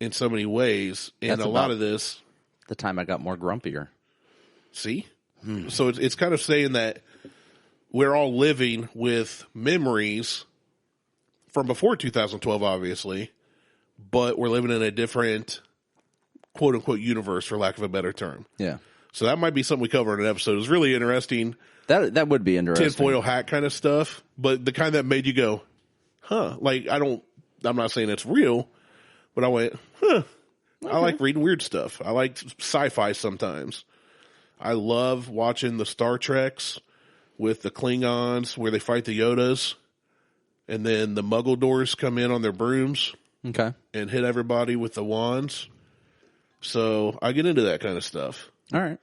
in so many ways. And
That's
a lot of this,
the time I got more grumpier.
see? So it's kind of saying that we're all living with memories from before 2012, obviously, but we're living in a different quote unquote universe, for lack of a better term.
Yeah.
So that might be something we cover in an episode. It's really interesting.
That would be interesting.
Tinfoil hat kind of stuff, but the kind that made you go, huh? Like, I'm not saying it's real, but I went, huh. Okay. I like reading weird stuff. I like sci-fi sometimes. I love watching the Star Treks with the Klingons where they fight the Yodas, and then the Muggle doors come in on their brooms,
okay,
and hit everybody with the wands. So I get into that kind of stuff.
All right.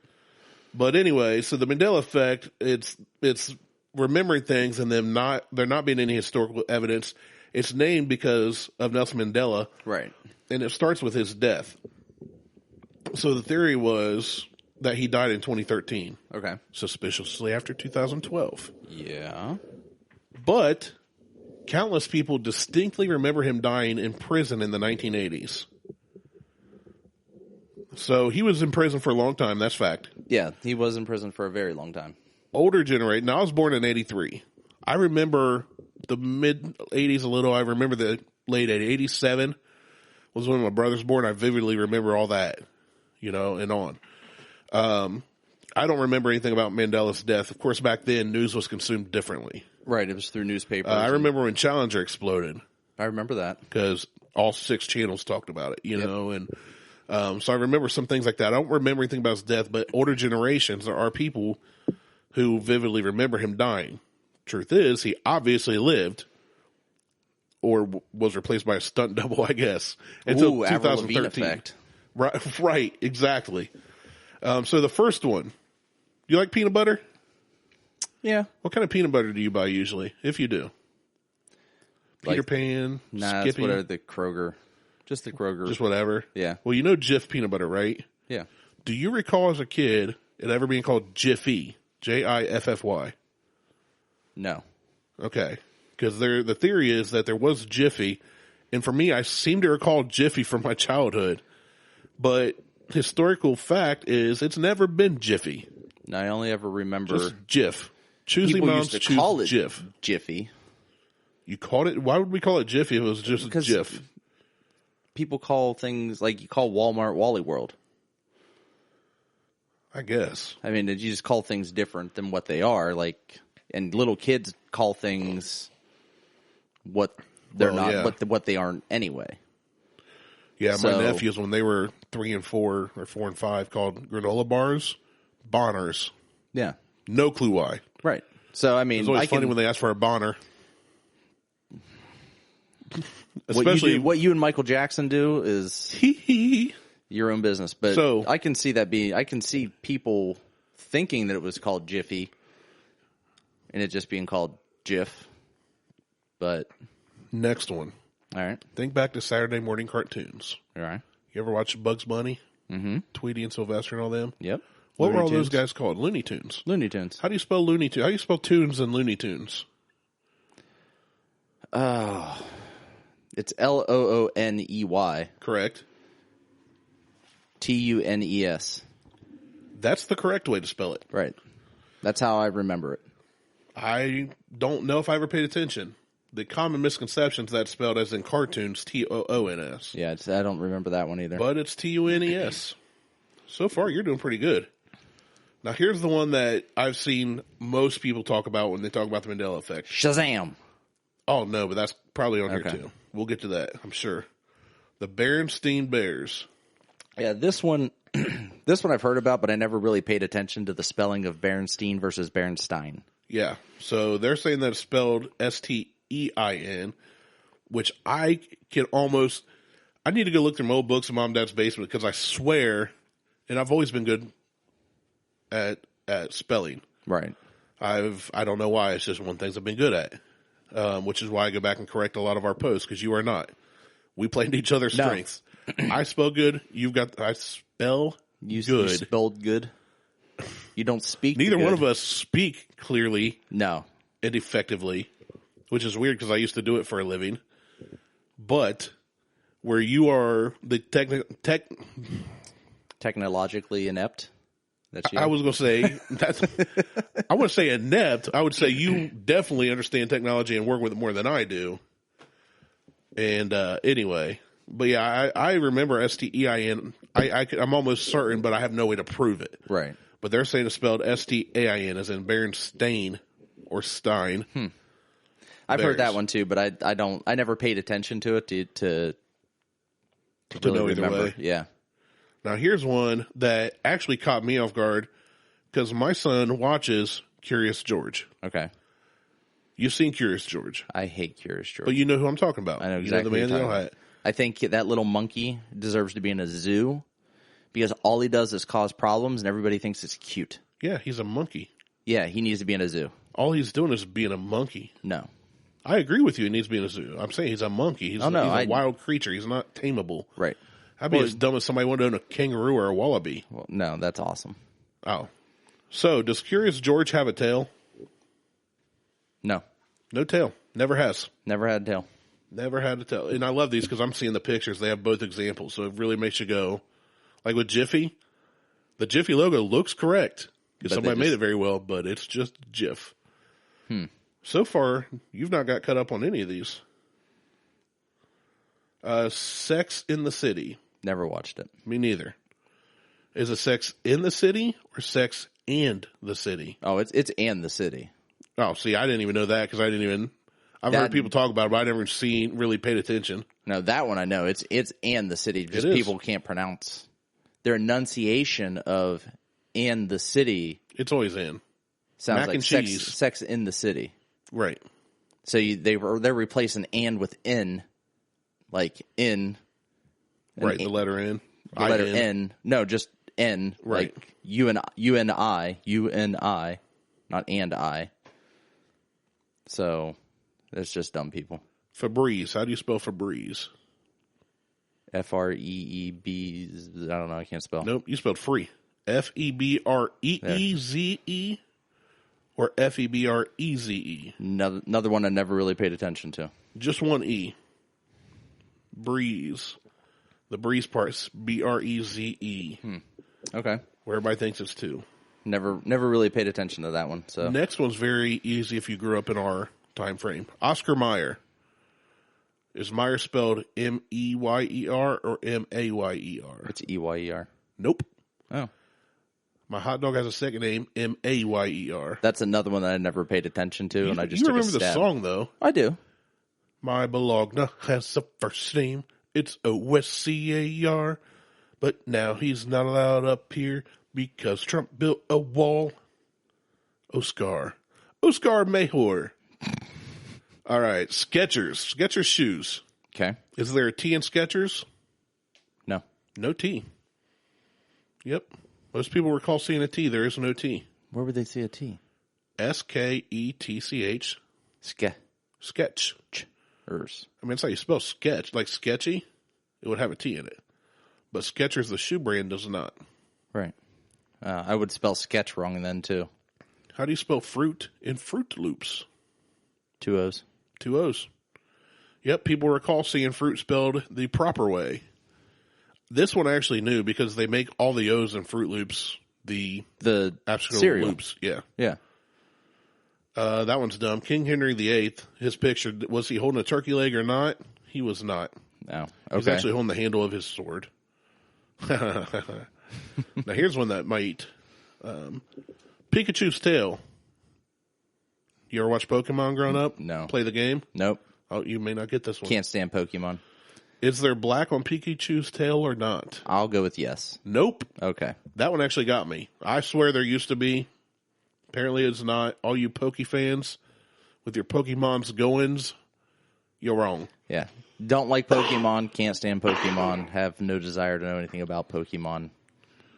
But anyway, so the Mandela effect, it's remembering things and there not being any historical evidence. It's named because of Nelson Mandela.
Right.
And it starts with his death. So the theory was that he died in 2013.
Okay.
Suspiciously after 2012.
Yeah.
But countless people distinctly remember him dying in prison in the 1980s. So he was in prison for a long time. That's fact.
Yeah, he was in prison for a very long time.
Older generation. Now, I was born in 83. I remember the mid-80s a little. I remember the late 80s. 87 was when my brother's born. I vividly remember all that, and on. I don't remember anything about Mandela's death. Of course, back then, news was consumed differently.
Right, it was through newspapers.
I remember when Challenger exploded.
I remember that.
Because all 6 channels talked about it, know, and so I remember some things like that. I don't remember anything about his death, but older generations, there are people who vividly remember him dying. Truth is, he obviously lived or was replaced by a stunt double, I guess, until 2013.
Effect.
Right, exactly. So the first one, you like peanut butter?
Yeah.
What kind of peanut butter do you buy usually, if you do? Peter Pan,
Nah,
Skippy?
it's whatever, the Kroger. Just the Kroger.
Just whatever?
Yeah.
Well, you know Jif peanut butter, right?
Yeah.
Do you recall as a kid it ever being called Jiffy? Jiffy?
No.
Okay. Because the theory is that there was Jiffy, and for me, I seem to recall Jiffy from my childhood, but historical fact is it's never been Jiffy.
I only ever remember
just Jif. Choosy
people
moms
used to call it
Jif.
Jiffy.
You called it? Why would we call it Jiffy if it was just
Because
Jif?
People call things like you call Walmart Wally World.
I guess.
I mean, you just call things different than what they are. Like, and little kids call things what they're not,
yeah.
what they aren't anyway.
Yeah, my nephews, when they were 3 and 4 or 4 and 5, called granola bars Bonners.
Yeah.
No clue why.
Right. So, I mean,
It's always funny when they ask for a Bonner. Especially
what you and Michael Jackson do is your own business. But
so,
I can see I can see people thinking that it was called Jiffy and it just being called Jif. But
next one.
All right.
Think back to Saturday morning cartoons.
All right.
You ever watch Bugs Bunny?
Mm-hmm.
Tweety and Sylvester and all them?
Yep.
What were all those guys called? Looney Tunes.
Looney Tunes.
How do you spell Looney Tunes? How do you spell tunes and Looney Tunes?
It's Looney.
Correct.
Tunes.
That's the correct way to spell it.
Right. That's how I remember it.
I don't know if I ever paid attention. The common misconceptions that's spelled as in cartoons, Toons.
Yeah, I don't remember that one either.
But it's Tunes. So far, you're doing pretty good. Now, here's the one that I've seen most people talk about when they talk about the Mandela effect.
Shazam!
Oh, no, but that's probably on here, too. We'll get to that, I'm sure. The Berenstain Bears.
Yeah, this one I've heard about, but I never really paid attention to the spelling of Berenstain versus Berenstein.
Yeah, so they're saying that it's spelled Stein, which I can almost... I need to go look through my old books in Mom and Dad's basement because I swear, and I've always been good at spelling.
Right.
I don't know why. It's just one of the things I've been good at, which is why I go back and correct a lot of our posts because you are not. We play into each other's strengths. I spell good. I spell good.
You spelled good. You don't speak
Neither
good.
one of us speak clearly.
No.
And effectively, which is weird because I used to do it for a living. But where you are the
technologically inept. That's you.
I was going to say that's. I wouldn't say inept. I would say you definitely understand technology and work with it more than I do. And anyway, but yeah, I remember STEIN. I'm almost certain, but I have no way to prove it.
Right.
But they're saying it's spelled STAIN, as in Berenstain or Stein.
I've heard that one too, but I never paid attention to it to really
know either
remember.
way.
Yeah.
Now here's one that actually caught me off guard because my son watches Curious George.
Okay.
You've seen Curious George.
I hate Curious George.
But you know who I'm talking about.
I know exactly
You know the man in the hat.
I think that little monkey deserves to be in a zoo because all he does is cause problems and everybody thinks it's cute.
Yeah, he's a monkey.
Yeah, he needs to be in a zoo.
All he's doing is being a monkey.
No.
I agree with you. He needs to be in a zoo. I'm saying he's a monkey. He's a wild creature. He's not tameable.
Right.
I'd be as dumb as somebody wanted to own a kangaroo or a wallaby.
Well, no, that's awesome.
Oh. So, does Curious George have a tail?
No.
No tail. Never has.
Never had a tail.
Never had a tail. And I love these because I'm seeing the pictures. They have both examples. So it really makes you go, like with Jiffy, the Jiffy logo looks correct. Because somebody made it very well, but it's just Jif. So far, you've not got cut up on any of these. Sex in the City.
Never watched it.
Me neither. Is it Sex in the City or Sex and the City?
Oh, it's and the city.
Oh, see, I didn't even know that because I've heard people talk about it, but I never really paid attention.
No, that one I know. It's and the city. Just
It is.
people can't pronounce their enunciation of and the city.
It's always in.
Sounds
Mac
like
and cheese.
sex in the city.
Right.
So they're replacing and with in, like in.
Right, the letter N.
The letter N. No, just N.
Right.
Like UNI, not and I. So it's just dumb people.
Febreze. How do you spell Febreze?
FREEB. I don't know. I can't spell.
Nope, you spelled free. FEBREEZE or FEBREZE.
Another one I never really paid attention to.
Just one E. Breeze. The breeze part's BREZE.
Okay.
Where everybody thinks it's two.
Never really paid attention to that one. So
Next one's very easy if you grew up in our time frame. Oscar Mayer. Is Meyer spelled MEYER or MAYER?
it's EYER.
Nope.
Oh.
My hot dog has a second name, MAYER.
That's another one that I never paid attention to, and I just took
remember
a stab.
the song, though.
I do.
My Bologna has a first name. It's OSCAR. But now he's not allowed up here because Trump built a wall. Oscar Mayhor. All right, Skechers shoes.
Okay.
Is there a T in Skechers?
No.
No T. Yep. Most people recall seeing a T. There is no T.
Where would they see a T?
SKETCH. Sketch.
Ers.
I mean, that's how you spell sketch. Like sketchy, it would have a T in it. But Skechers, the shoe brand, does not.
Right. I would spell sketch wrong then, too.
How do you spell fruit in Fruit Loops?
2 O's.
2 O's. Yep, people recall seeing fruit spelled the proper way. This one I actually knew because they make all the O's in Fruit Loops the absolute
cereal.
loops. Yeah.
Yeah.
That one's dumb. King Henry VIII, his picture, was he holding a turkey leg or not? He was not.
No. Okay.
He's actually holding the handle of his sword. Now here's one that might. Pikachu's tail. You ever watch Pokemon growing up?
No.
Play the game?
Nope.
Oh, you may not get this one.
Can't stand Pokemon.
Is there black on Pikachu's tail or not?
I'll go with yes.
Nope.
Okay.
That one actually got me. I swear there used to be. Apparently it's not. All you Poke fans with your Pokemon's goings, you're wrong.
Yeah. Don't like Pokemon. Can't stand Pokemon. Have no desire to know anything about Pokemon.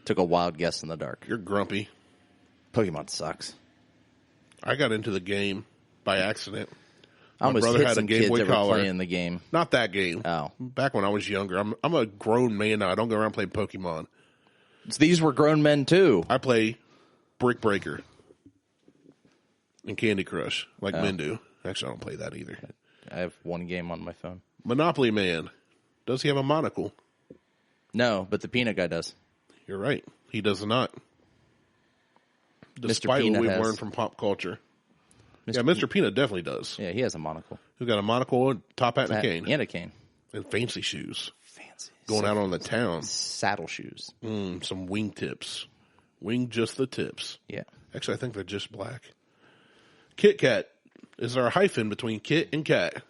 Took a wild guess in the dark.
You're grumpy.
Pokemon sucks.
I got into the game by accident.
I almost
brother
hit
had a
some
Game
kids
Boy
that were
Color.
playing the game.
Not that game.
Oh.
Back when I was younger. I'm a grown man now. I don't go around playing Pokemon.
So these were grown men too.
I play Brick Breaker and Candy Crush like men do. Actually, I don't play that either.
I have one game on my phone.
Monopoly Man. Does he have a monocle?
No, but the peanut guy does.
You're right. He does not. Despite
Peanut
what we've
has.
learned from pop culture. Mr. Peanut definitely does.
Yeah, he has a monocle.
He's got a monocle, top hat, and a cane.
And a cane.
And fancy shoes.
Fancy.
Going out on the town.
Saddle shoes.
Some wing tips. Wing just the tips.
Yeah.
Actually, I think they're just black. Kit Kat. Is there a hyphen between Kit and Kat?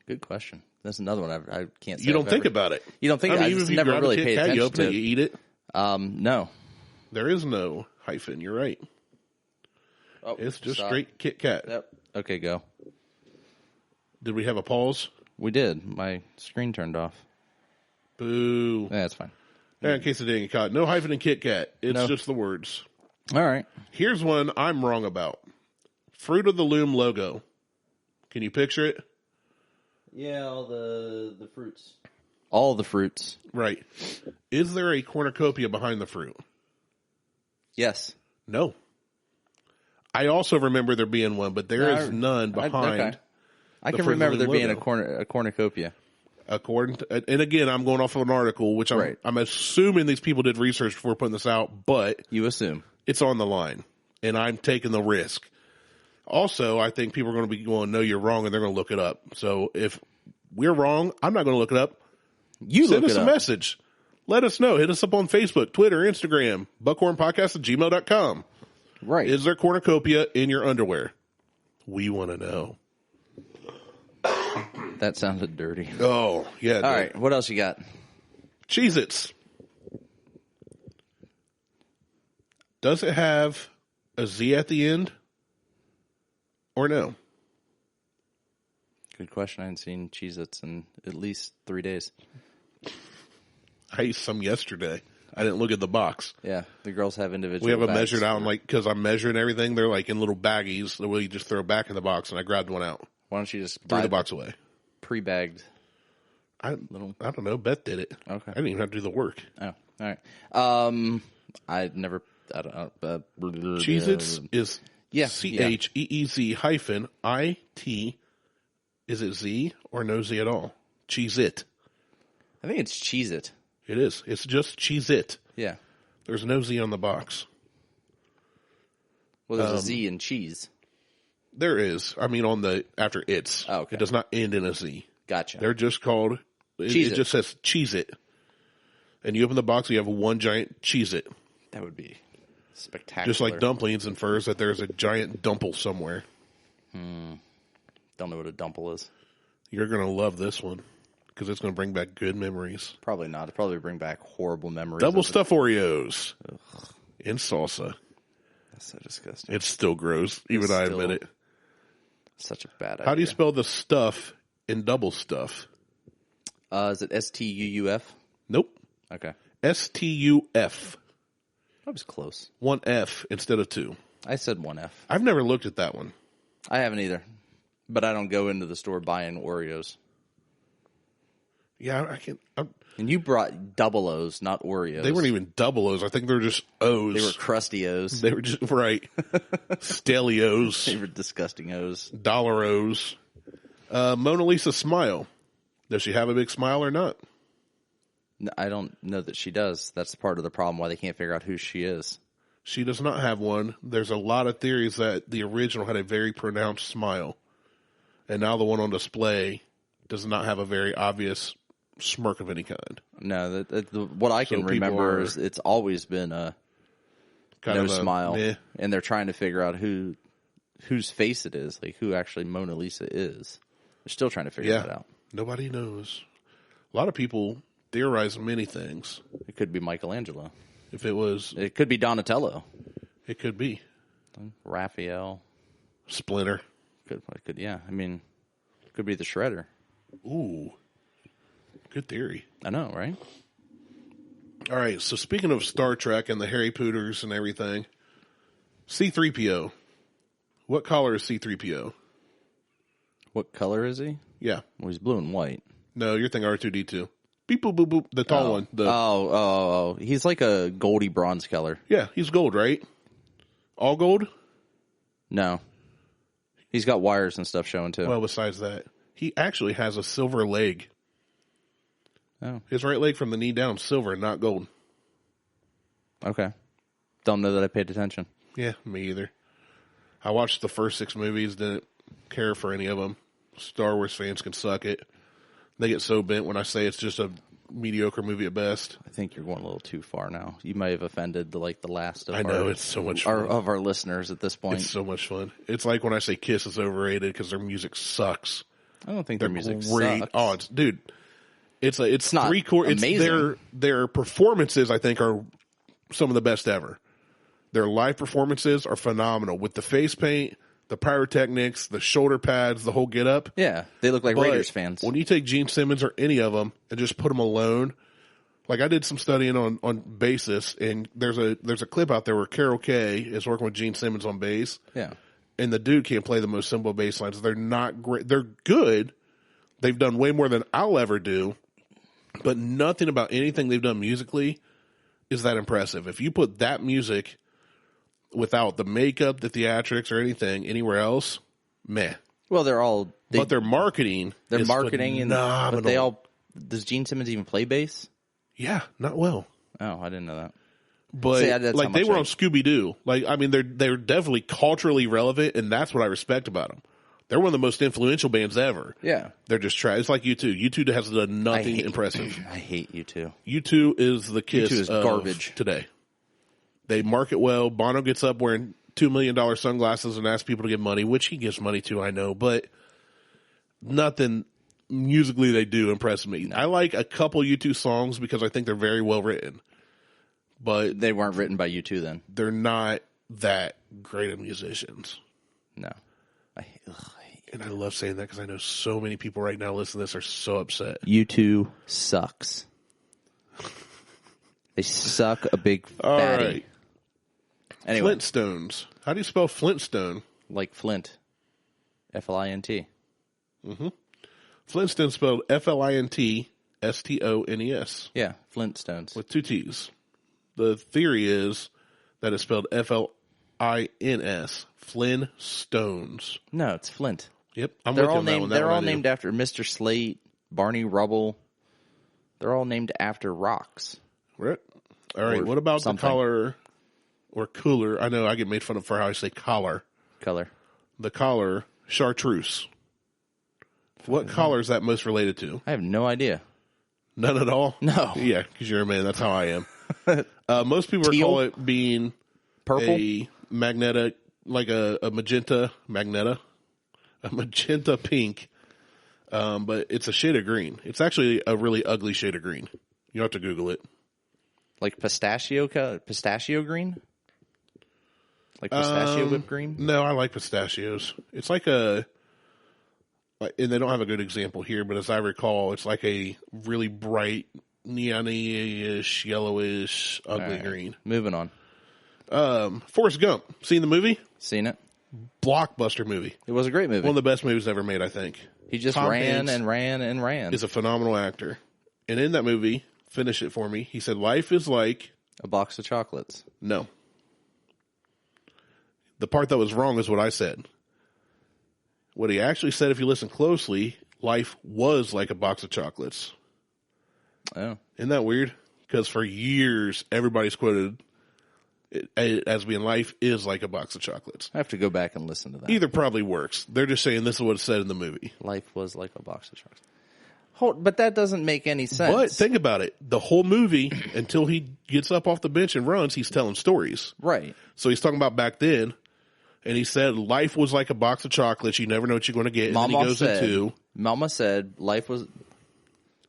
Good question. That's another one I can't say.
You don't think about it.
You don't think I
even
just
if you
never
grab
really
a Kit
paid
Kat, you
attention
open
to
it, you eat it.
No.
There is no hyphen. You're right.
Oh,
It's just
stop.
straight Kit Kat.
Yep. Okay, go.
Did we have a pause?
We did. My screen turned off.
Boo.
Yeah, that's fine.
Yeah, in case it didn't get caught. No hyphen in Kit Kat. It's
No.
just the words.
All right.
Here's one I'm wrong about. Fruit of the Loom logo. Can you picture it?
Yeah, all the fruits. All the fruits.
Right. Is there a cornucopia behind the fruit?
Yes.
No. I also remember there being one, but there is none behind.
Okay. I
the
can
Fruit of the
remember there
Loom
being
logo.
a cornucopia.
According to, and again, I'm going off of an article, which I'm assuming these people did research before putting this out, but
You assume.
it's on the line, and I'm taking the risk. Also, I think people are going to be going, no, you're wrong, and they're going to look it up. So if we're wrong, I'm not going to look it up. Send us a message. Let us know. Hit us up on Facebook, Twitter, Instagram, buckhornpodcast@gmail.com.
Right.
Is there cornucopia in your underwear? We want to know.
That sounded dirty.
Oh, yeah.
All right. What else you got?
Cheez-Its. Does it have a Z at the end? Or no?
Good question. I haven't seen Cheez-Its in at least 3 days.
I ate some yesterday. I didn't look at the box.
Yeah, the girls have individual
We have a
bags.
measured out, like, because I'm measuring everything. They're like in little baggies that we just throw back in the box, and I grabbed one out.
Why don't you just
Threw
buy
the box away.
pre-bagged?
I don't know. Beth did it.
Okay.
I didn't even have to do the work.
Oh, all right. I don't know.
Cheez-Its is CHEEZ hyphen IT. Is it Z or no Z at all? Cheez-It.
I think it's Cheez-It.
It is. It's just Cheez-It.
Yeah.
There's no Z on the box.
Well, there's a Z in cheese.
There is. I mean, on the after it's.
Oh, okay.
It does not end in a Z.
Gotcha.
They're just called. It just says Cheez-It. And you open the box, you have one giant Cheez-It.
That would be spectacular.
Just like dumplings infers that there's a giant dumple somewhere.
Don't know what a dumple is.
You're going to love this one because it's going to bring back good memories.
Probably not. It'll probably bring back horrible memories.
Double stuffed Oreos in salsa.
That's so disgusting.
It's still gross. Even I admit it.
Such a bad idea.
How do you spell the stuff in double stuff?
Is it STUUF?
Nope.
Okay.
STUF.
That was close.
One F instead of two.
I said one F.
I've never looked at that one.
I haven't either. But I don't go into the store buying Oreos.
Yeah, I can't.
And you brought double O's, not Oreos.
They weren't even double O's. I think they were just O's.
They were crusty O's.
They were just, right. Stelios.
They were disgusting O's.
Dollar O's. Mona Lisa smile. Does she have a big smile or not?
No, I don't know that she does. That's part of the problem why they can't figure out who she is.
She does not have one. There's a lot of theories that the original had a very pronounced smile. And now the one on display does not have a very obvious smirk of any kind.
No, what I can remember is it's always been a no smile. And they're trying to figure out whose face it is, like who actually Mona Lisa is. They're still trying to figure that out.
Nobody knows. A lot of people theorize many things.
It could be Michelangelo.
It
could be Donatello.
It could be.
Raphael.
Splinter.
Could yeah. I mean, could be the Shredder.
Ooh. Good theory.
I know, right?
All right, so speaking of Star Trek and the Harry Pooters and everything, C-3PO. What color is C-3PO?
What color is he?
Yeah.
Well, he's blue and white.
No, you're thinking R2-D2. Beep, boop, boop, boop. The tall one.
Oh. He's like a goldy bronze color.
Yeah, he's gold, right? All gold?
No. He's got wires and stuff showing, too.
Well, besides that. He actually has a silver leg.
Oh.
His right leg from the knee down, silver, not gold.
Okay. Don't know that I paid attention.
Yeah, me either. I watched the first 6 movies, didn't care for any of them. Star Wars fans can suck it. They get so bent when I say it's just a mediocre movie at best.
I think you're going a little too far now. You may have offended the last of
it's so much fun.
of our listeners at this point.
It's so much fun. It's like when I say Kiss is overrated because their music sucks.
I don't think their music
great.
sucks.
Oh, it's
not
3/4. It's
amazing.
their performances, I think, are some of the best ever. Their live performances are phenomenal with the face paint, the pyrotechnics, the shoulder pads, the whole get up.
Yeah, they look like
But
Raiders fans.
when you take Gene Simmons or any of them and just put them alone, like I did some studying on basis, and there's a clip out there where Carol Kay is working with Gene Simmons on bass.
Yeah.
And the dude can't play the most simple bass lines. They're not great. They're good. They've done way more than I'll ever do, but nothing about anything they've done musically is that impressive. If you put that music without the makeup, the theatrics, or anything anywhere else, meh.
Well,
But their marketing is phenomenal.
but they all. Does Gene Simmons even play bass?
Yeah, not well.
Oh, I didn't know that.
But
See, that's
like
how
they
much
were
I-
on Scooby Doo. Like I mean, they're definitely culturally relevant, and that's what I respect about them. They're one of the most influential bands ever.
Yeah.
They're just trash. It's like U2. U2 has done nothing impressive.
I hate you too.
U2 is the Kiss
U2 is
of
garbage
today. They market well. Bono gets up wearing $2 million sunglasses and asks people to give money, which he gives money to, I know, but nothing musically they do impress me. No. I like a couple U2 songs because I think they're very well written, but
They weren't written by U2 then.
they're not that great of musicians.
No.
And I love saying that because I know so many people right now listening to this are so upset.
U2 sucks. They suck a big
All
fatty.
right.
Anyway,
Flintstones. How do you spell Flintstone?
like Flint. Flint.
Flintstone spelled Flintsstones
Yeah, Flintstones.
with 2 T's. The theory is that it's spelled Flins, Flintstones.
No, it's Flint.
Yep, I'm
They're
with you
all
on that
named.
one.
They're all named after Mr. Slate, Barney Rubble. They're all named after rocks.
Right. All right,
Or
what about
something.
the collar or cooler? I know I get made fun of for how I say collar.
Color.
The collar, chartreuse. What collar is that most related to?
I have no idea.
None at all?
No.
Yeah, because you're a man. That's how I am. Most people
Teal?
call it being
Purple.
a magnetic, like a magenta pink, but it's a shade of green. It's actually a really ugly shade of green. You have to Google it.
Like pistachio green? Like pistachio whipped green?
No, I like pistachios. It's like and they don't have a good example here, but as I recall, it's like a really bright, neon-ish, yellowish, ugly
All right.
green.
Moving on.
Forrest Gump. Seen the movie?
Seen it?
Blockbuster movie.
It was a great movie.
One of the best movies ever made, I think.
He just
Tom
ran
Hanks
and ran and ran.
is a phenomenal actor. And in that movie, finish it for me, he said, life is like...
A box of chocolates.
No. The part that was wrong is what I said. What he actually said, if you listen closely, life was like a box of chocolates.
Oh.
Isn't that weird? Because for years, everybody's quoted it as being life is like a box of chocolates.
I have to go back and listen to that.
Either probably works. They're just saying this is what it said in the movie.
Life was like a box of chocolates. But that doesn't make any sense.
But think about it. The whole movie, until he gets up off the bench and runs, he's telling stories.
Right.
So he's talking about back then, and he said life was like a box of chocolates. You never know what you're going to get. And then he goes into...
Mama said life was...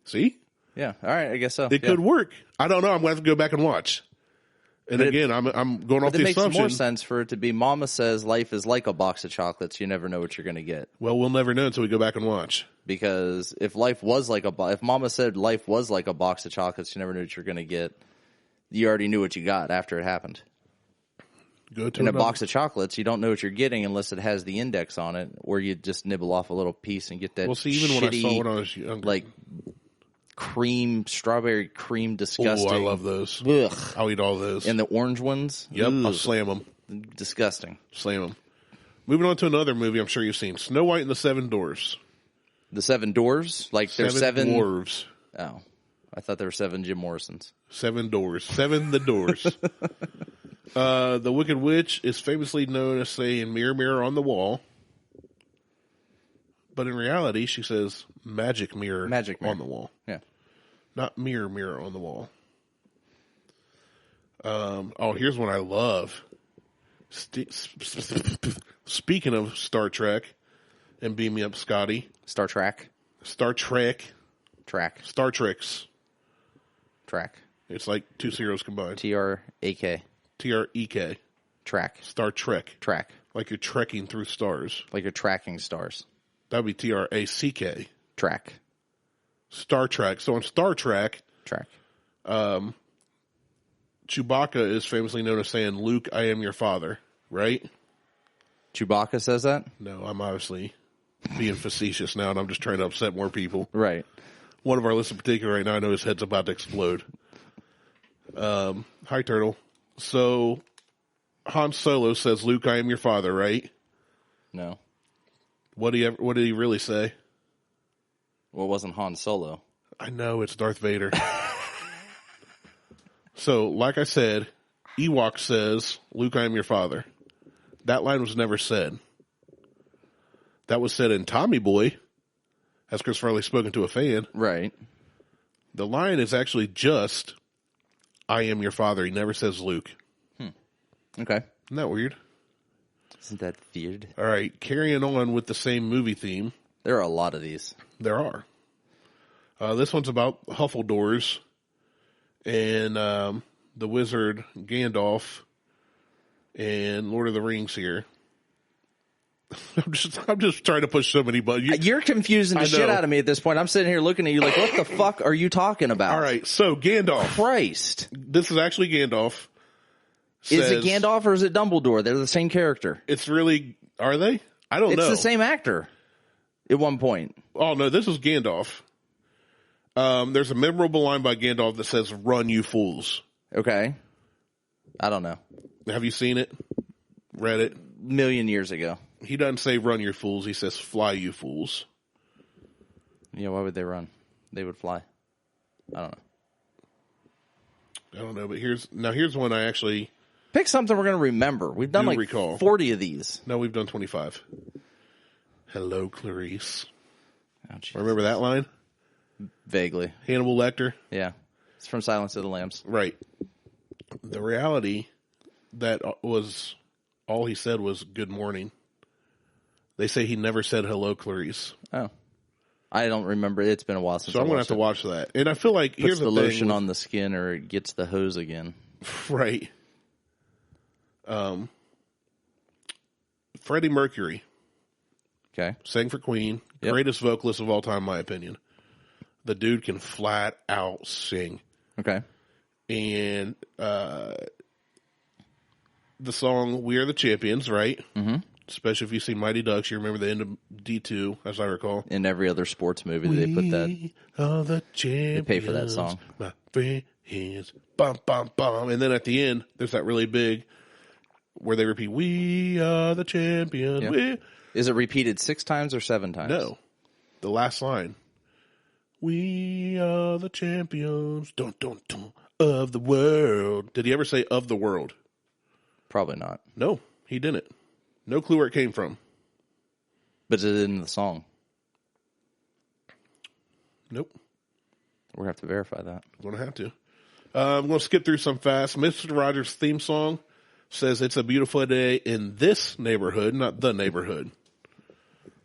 See?
Yeah. All right. I guess so.
It could work. I don't know. I'm going to have to go back and watch. And again, I'm going off
But
the
it makes
assumption.
more sense for it to be Mama says life is like a box of chocolates. You never know what you're going to get.
Well, we'll never know until we go back and watch.
Because if life was like if Mama said life was like a box of chocolates, you never knew what you're going to get. You already knew what you got after it happened.
Go to
In a box of chocolates, you don't know what you're getting unless it has the index on it, or you just nibble off a little piece and get that.
Well, see, even
shitty,
when I saw when I was younger,
like strawberry cream, disgusting.
Oh, I love those.
Ugh.
I'll eat all those.
And the orange ones.
Yep,
Ugh.
I'll slam them.
Disgusting.
Slam them. Moving on to another movie I'm sure you've seen. Snow White and the Seven Dwarfs.
The 7 doors? Like there's 7
dwarves.
Oh. I thought there were 7 Jim Morrisons.
7 doors. 7 the doors. The Wicked Witch is famously known as saying mirror, mirror on the wall. But in reality, she says magic mirror on the wall.
Yeah.
Not mirror, mirror on the wall. Here's one I love. Speaking of Star Trek, and beam me up, Scotty.
Star Trek.
Star Trek.
Track.
Star Treks.
Track.
It's like 2 zeros combined.
T-R-A-K.
T-R-E-K.
Track.
Star Trek.
Track.
Like you're trekking through stars.
Like you're tracking stars.
That would be T-R-A-C-K.
Track.
Star Trek. So on Star Trek,
Track.
Chewbacca is famously known as saying, Luke, I am your father. Right?
Chewbacca says that?
No, I'm obviously being facetious now, and I'm just trying to upset more people.
Right.
One of our lists in particular right now, I know his head's about to explode. Hi, Turtle. So, Han Solo says, Luke, I am your father, right?
No.
What did he really say?
Well, it wasn't Han Solo.
I know, it's Darth Vader. So, like I said, Ewok says, Luke, I am your father. That line was never said. That was said in Tommy Boy, as Chris Farley spoken to a fan.
Right.
The line is actually just, I am your father. He never says Luke.
Okay.
Isn't that weird?
Isn't that weird?
All right, carrying on with the same movie theme.
There are a lot of these.
There are. This one's about Huffledores and the wizard Gandalf and Lord of the Rings here. I'm just trying to push so many buttons.
You're confusing the shit out of me at this point. I'm sitting here looking at you like, what the fuck are you talking about?
All right, so Gandalf.
Christ.
This is actually Gandalf.
Is it Gandalf or is it Dumbledore? They're the same character.
It's really, are they? I don't know.
It's the same actor at one point.
Oh, no, this is Gandalf. There's a memorable line by Gandalf that says, run, you fools.
Okay. I don't know.
Have you seen it? Read it?
Million years ago.
He doesn't say run, you fools. He says fly, you fools.
Yeah, why would they run? They would fly. I don't know. But here's one I actually... Pick something we're going to remember. We've done like 40 of these.
No, we've done 25. Hello, Clarice.
Oh,
remember that line?
Vaguely.
Hannibal Lecter?
Yeah. It's from Silence of the Lambs.
Right. The reality that was all he said was good morning. They say he never said hello, Clarice.
Oh. I don't remember. It's been a while since
So I'm going to have to watch that. And I feel like here's the
lotion on the skin or it gets the hose again.
Right. Freddie Mercury.
Okay.
Sang for Queen.
Yep.
Greatest vocalist of all time, in my opinion. The dude can flat out sing.
Okay.
And the song We Are the Champions, right?
Mm-hmm.
Especially if you've seen Mighty Ducks, you remember the end of D2, as I recall.
In every other sports movie, they put that.
We are the champions.
They pay for that song.
My friends. Bum, bum, bum. And then at the end, there's that really big where they repeat, we are the champions.
Yeah. Is it repeated 6 times or 7 times?
No. The last line. We are the champions dun, dun, dun, of the world. Did he ever say of the world?
Probably not.
No, he didn't. No clue where it came from.
But is it in the song?
Nope.
We're going to have to verify that.
Going to have to. I'm going to skip through some fast. Mr. Rogers' theme song says it's a beautiful day in this neighborhood, not the neighborhood.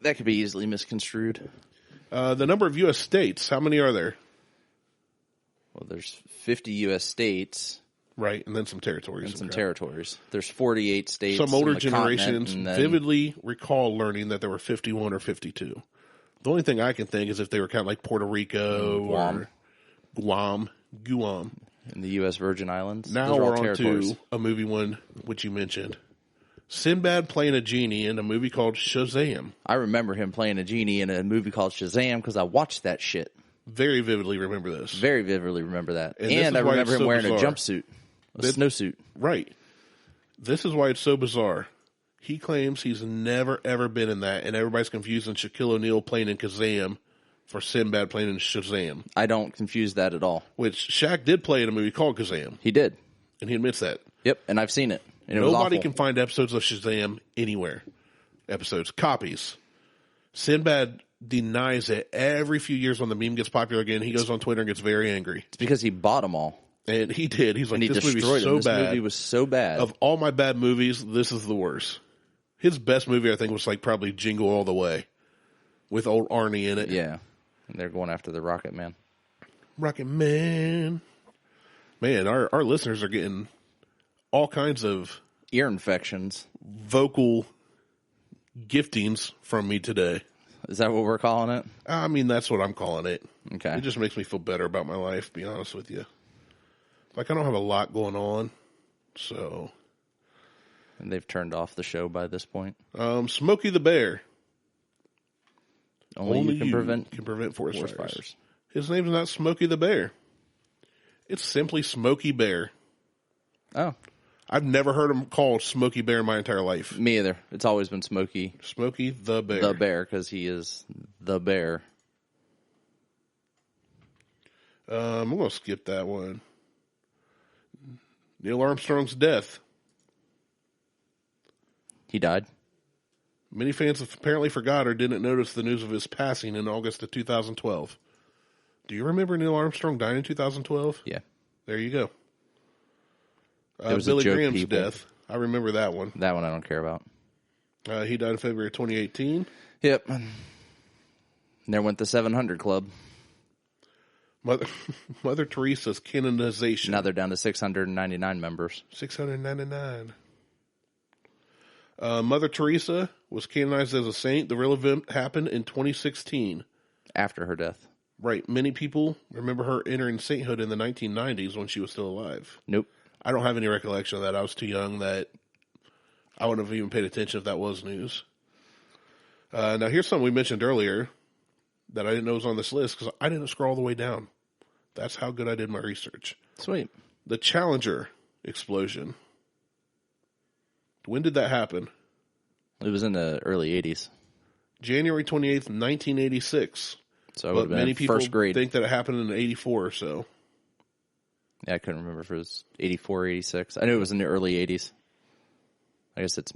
That could be easily misconstrued.
The number of U.S. states, how many are there?
Well, there's 50 U.S. states.
Right, and then some territories.
And some territories. There's 48 states.
Some older generations
then...
vividly recall learning that there were 51 or 52. The only thing I can think is if they were kind of like Puerto Rico or Guam.
In the U.S. Virgin Islands.
Now we're on to a movie one, which you mentioned. Sinbad playing a genie in a movie called Shazam.
I remember him playing a genie in a movie called Shazam because I watched that shit.
Very vividly remember this.
Very vividly remember that.
And
I remember him wearing a jumpsuit. A snowsuit.
Right. This is why it's so bizarre. He claims he's never, ever been in that, and everybody's confusing Shaquille O'Neal playing in Kazam for Sinbad playing in Shazam.
I don't confuse that at all.
Which Shaq did play in a movie called Kazam.
He did.
And he admits that.
Yep, and I've seen it. And
Nobody can find episodes of Shazam anywhere. Copies. Sinbad denies it every few years when the meme gets popular again. He goes on Twitter and gets very angry.
It's because he bought them all.
And he did. He's like,
this movie's so bad. This movie was so bad.
Of all my bad movies, this is the worst. His best movie, I think, was like probably Jingle All the Way with old Arnie in it.
Yeah. And they're going after the Rocket Man.
Rocket Man. Man, our listeners are getting all kinds of
ear infections,
vocal giftings from me today.
Is that what we're calling it?
I mean, that's what I'm calling it.
Okay.
It just makes me feel better about my life, to be honest with you. Like, I don't have a lot going on, so...
And they've turned off the show by this point.
Smokey the Bear.
Only you can
prevent forest fires. His name's not Smokey the Bear. It's simply Smokey Bear.
Oh.
I've never heard him called Smokey Bear in my entire life.
Me either. It's always been Smokey.
Smokey the Bear.
The Bear, because he is the bear.
I'm going to skip that one. Neil Armstrong's death.
He died.
Many fans have apparently forgot or didn't notice the news of his passing in August of 2012. Do you remember Neil Armstrong dying in 2012?
Yeah.
There you go.
It was
Billy
a joke,
Graham's
people.
death. I remember that one.
That one I don't care about.
He died in February 2018.
Yep. And there went the 700 Club.
Mother Teresa's canonization.
Now they're down to 699 members.
699. Mother Teresa was canonized as a saint. The real event happened in 2016.
After her death.
Right. Many people remember her entering sainthood in the 1990s when she was still alive.
Nope.
I don't have any recollection of that. I was too young that I wouldn't have even paid attention if that was news. Now, here's something we mentioned earlier that I didn't know was on this list because I didn't scroll all the way down. That's how good I did my research.
Sweet.
The Challenger explosion. When did that happen?
It was in the early 80s.
January 28th, 1986.
So it would have been
many people
first grade.
think that it happened in 84 or so.
Yeah, I couldn't remember if it was 84 or 86. I knew it was in the early 80s. I guess it's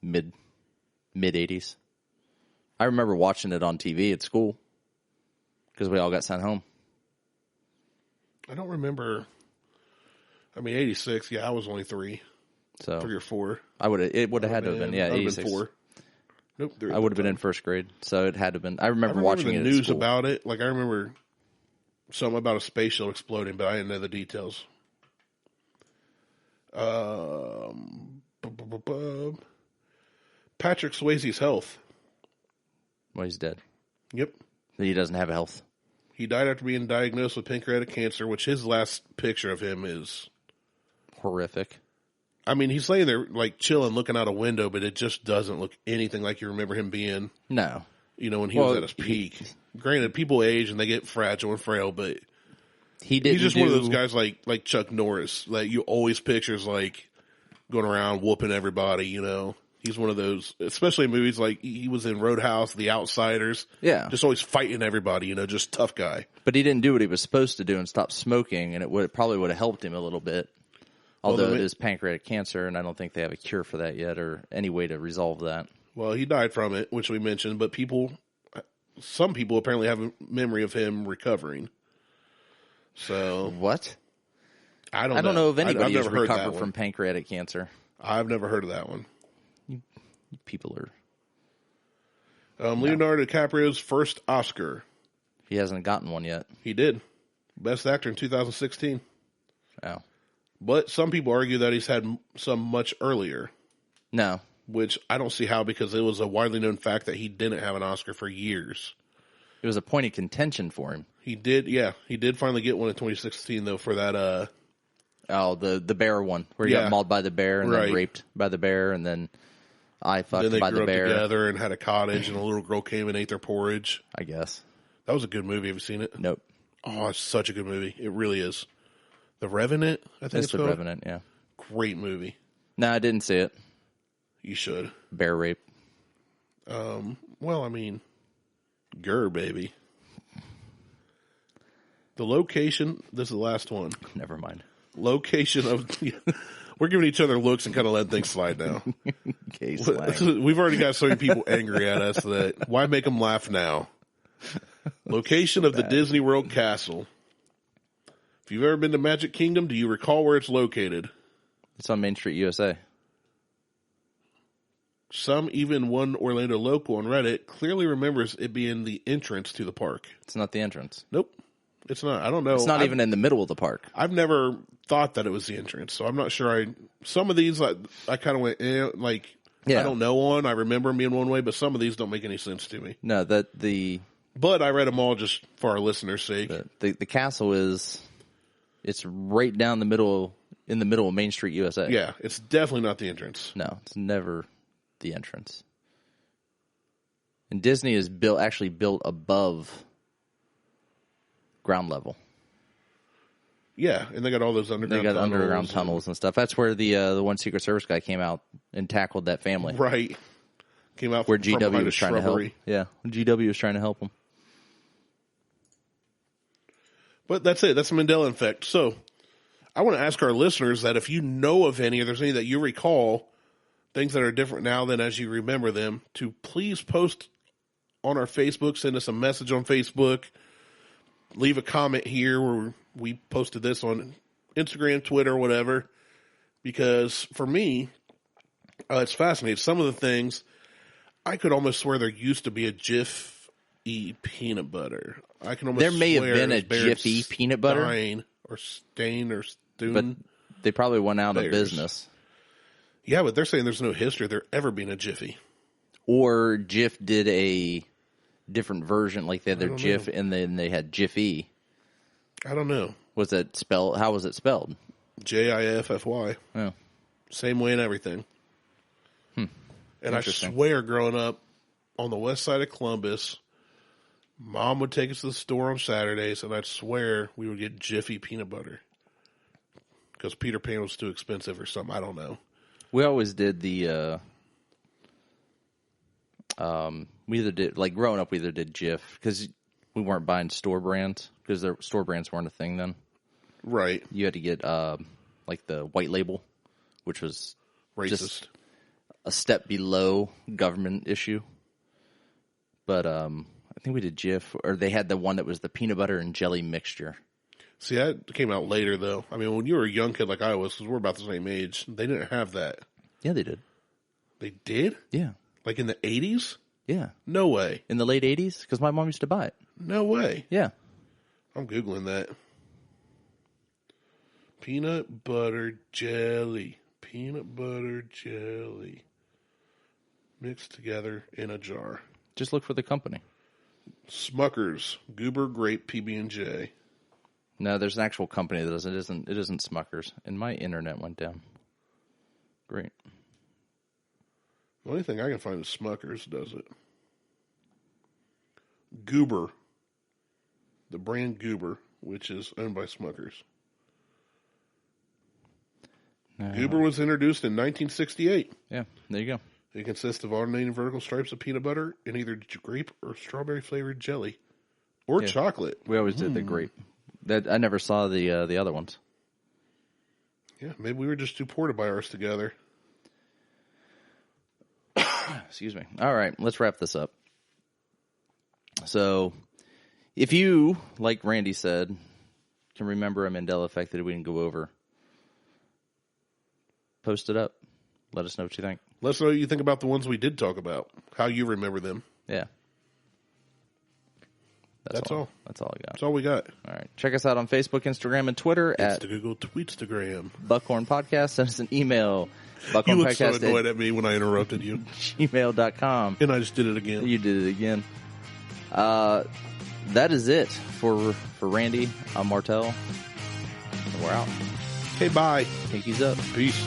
mid 80s. I remember watching it on TV at school because we all got sent home.
I don't remember. I mean, 86, yeah, I was only 3 or 4.
It would have had to have been, 86.
4. Nope,
I would have been in first grade, so it had to have been. I remember watching
the
it
news
at school.
about it. Like, I remember something about a space shuttle exploding, but I didn't know the details. Patrick Swayze's health.
Well, he's dead.
Yep.
He doesn't have health.
He died after being diagnosed with pancreatic cancer, which his last picture of him is
horrific.
I mean, he's laying there like chilling, looking out a window, but it just doesn't look anything like you remember him being.
No.
You know, when he was at his peak. Granted, people age and they get fragile and frail, but he's just one of those guys like Chuck Norris. Like, you always pictures like going around whooping everybody, you know. He's one of those, especially in movies like he was in Roadhouse, The Outsiders.
Yeah.
Just always fighting everybody, you know, just tough guy.
But he didn't do what he was supposed to do and stop smoking, and it probably would have helped him a little bit. Although it is pancreatic cancer, and I don't think they have a cure for that yet or any way to resolve that.
Well, he died from it, which we mentioned, but some people apparently have a memory of him recovering. So
what?
I don't
know if anybody has
recovered
recovered from pancreatic cancer.
I've never heard of that one.
You people are.
Leonardo DiCaprio's first Oscar.
He hasn't gotten one yet.
He did. Best actor in 2016.
Oh.
But some people argue that he's had some much earlier.
No.
Which I don't see how, because it was a widely known fact that he didn't have an Oscar for years.
It was a point of contention for him.
He did, yeah. He did finally get one in 2016, though, for that...
the bear one, where he got mauled by the bear and then raped by the bear, and then I fucked by the bear. Then they grew up
together and had a cottage, and a little girl came and ate their porridge.
I guess.
That was a good movie. Have you seen it?
Nope.
Oh, it's such a good movie. It really is. The Revenant, I think it's called.
The Revenant, yeah.
Great movie.
No, I didn't see it.
You should.
Bear rape.
Well, I mean, grr, baby. The location, this is the last one.
Never mind.
Location of, we're giving each other looks and kind of letting things slide now.
Okay, slang.
We've already got so many people angry at us that why make them laugh now? Location of the Disney World Castle. If you've ever been to Magic Kingdom, do you recall where it's located?
It's on Main Street, USA.
Some, even one Orlando local on Reddit, clearly remembers it being the entrance to the park.
It's not the entrance.
Nope. It's not. I don't know.
It's not even in the middle of the park.
I've never thought that it was the entrance, so I'm not sure. Some of these, I kind of went, I don't know one. I remember them being one way, but some of these don't make any sense to me.
No,
But I read them all just for our listeners' sake.
The castle it's right down in the middle of Main Street, USA.
Yeah, it's definitely not the entrance.
No, it's never the entrance. And Disney is actually built above ground level.
Yeah, and they got all those
underground tunnels and stuff. That's where the one Secret Service guy came out and tackled that family.
Right. Came out
where GW was trying to help. Yeah, GW was trying to help him.
But that's it. That's the Mandela Effect. So I want to ask our listeners that if you know of any, or there's any that you recall, things that are different now than as you remember them, to please post on our Facebook, send us a message on Facebook, leave a comment here where we posted this on Instagram, Twitter, whatever. Because for me, it's fascinating. Some of the things, I could almost swear there used to be a Jiffy peanut butter. I can almost
there may have been a Jiffy peanut butter,
or Stain or Stoon,
but they probably went out of business.
Yeah, but they're saying there's no history of there ever being a Jiffy.
Or Jif did a different version, like they had their Jif and then they had Jiffy.
I don't know.
Was it spelled? How was it spelled?
Jiffy.
Oh.
Same way and everything. And I swear, growing up on the west side of Columbus, Mom would take us to the store on Saturdays, and I'd swear we would get Jiffy peanut butter because Peter Pan was too expensive or something. I don't know.
We always did the. We either did, like growing up, we either did Jif because we weren't buying store brands because their store brands weren't a thing then.
Right.
You had to get like the white label, which was
racist.
Just a step below government issue. But I think we did Jif, or they had the one that was the peanut butter and jelly mixture.
See, that came out later, though. I mean, when you were a young kid like I was, because we're about the same age, they didn't have that.
Yeah, they did.
They did?
Yeah.
Like in the 80s?
Yeah.
No way.
In the late 80s? Because my mom used to buy it.
No way.
Yeah.
I'm Googling that. Peanut butter jelly. Peanut butter jelly. Mixed together in a jar.
Just look for the company.
Smucker's Goober Grape PB&J.
No, there's an actual company that does it. It isn't Smucker's. And my internet went down. Great.
The only thing I can find is Smucker's does it. Goober. The brand Goober, which is owned by Smucker's. No. Goober was introduced in 1968.
Yeah, there you go.
It consists of alternating vertical stripes of peanut butter and either grape or strawberry flavored jelly. Or chocolate.
We always did the grape. I never saw the other ones.
Yeah, maybe we were just too poor to buy ours together.
Excuse me. All right, let's wrap this up. So, if you, like Randy said, can remember a Mandela Effect that we didn't go over, post it up. Let us know what you think.
Let us know what you think about the ones we did talk about. How you remember them.
Yeah.
That's all.
That's all I got.
That's all we got.
All right. Check us out on Facebook, Instagram, and Twitter
at Google Tweetstagram.
Buckhorn Podcast. Send us an email.
You look so annoyed at me when I interrupted you.
gmail.com.
And I just did it again.
You did it again. That is it for Randy. I'm Martelle. And we're out.
Okay, bye.
Pinkies up.
Peace.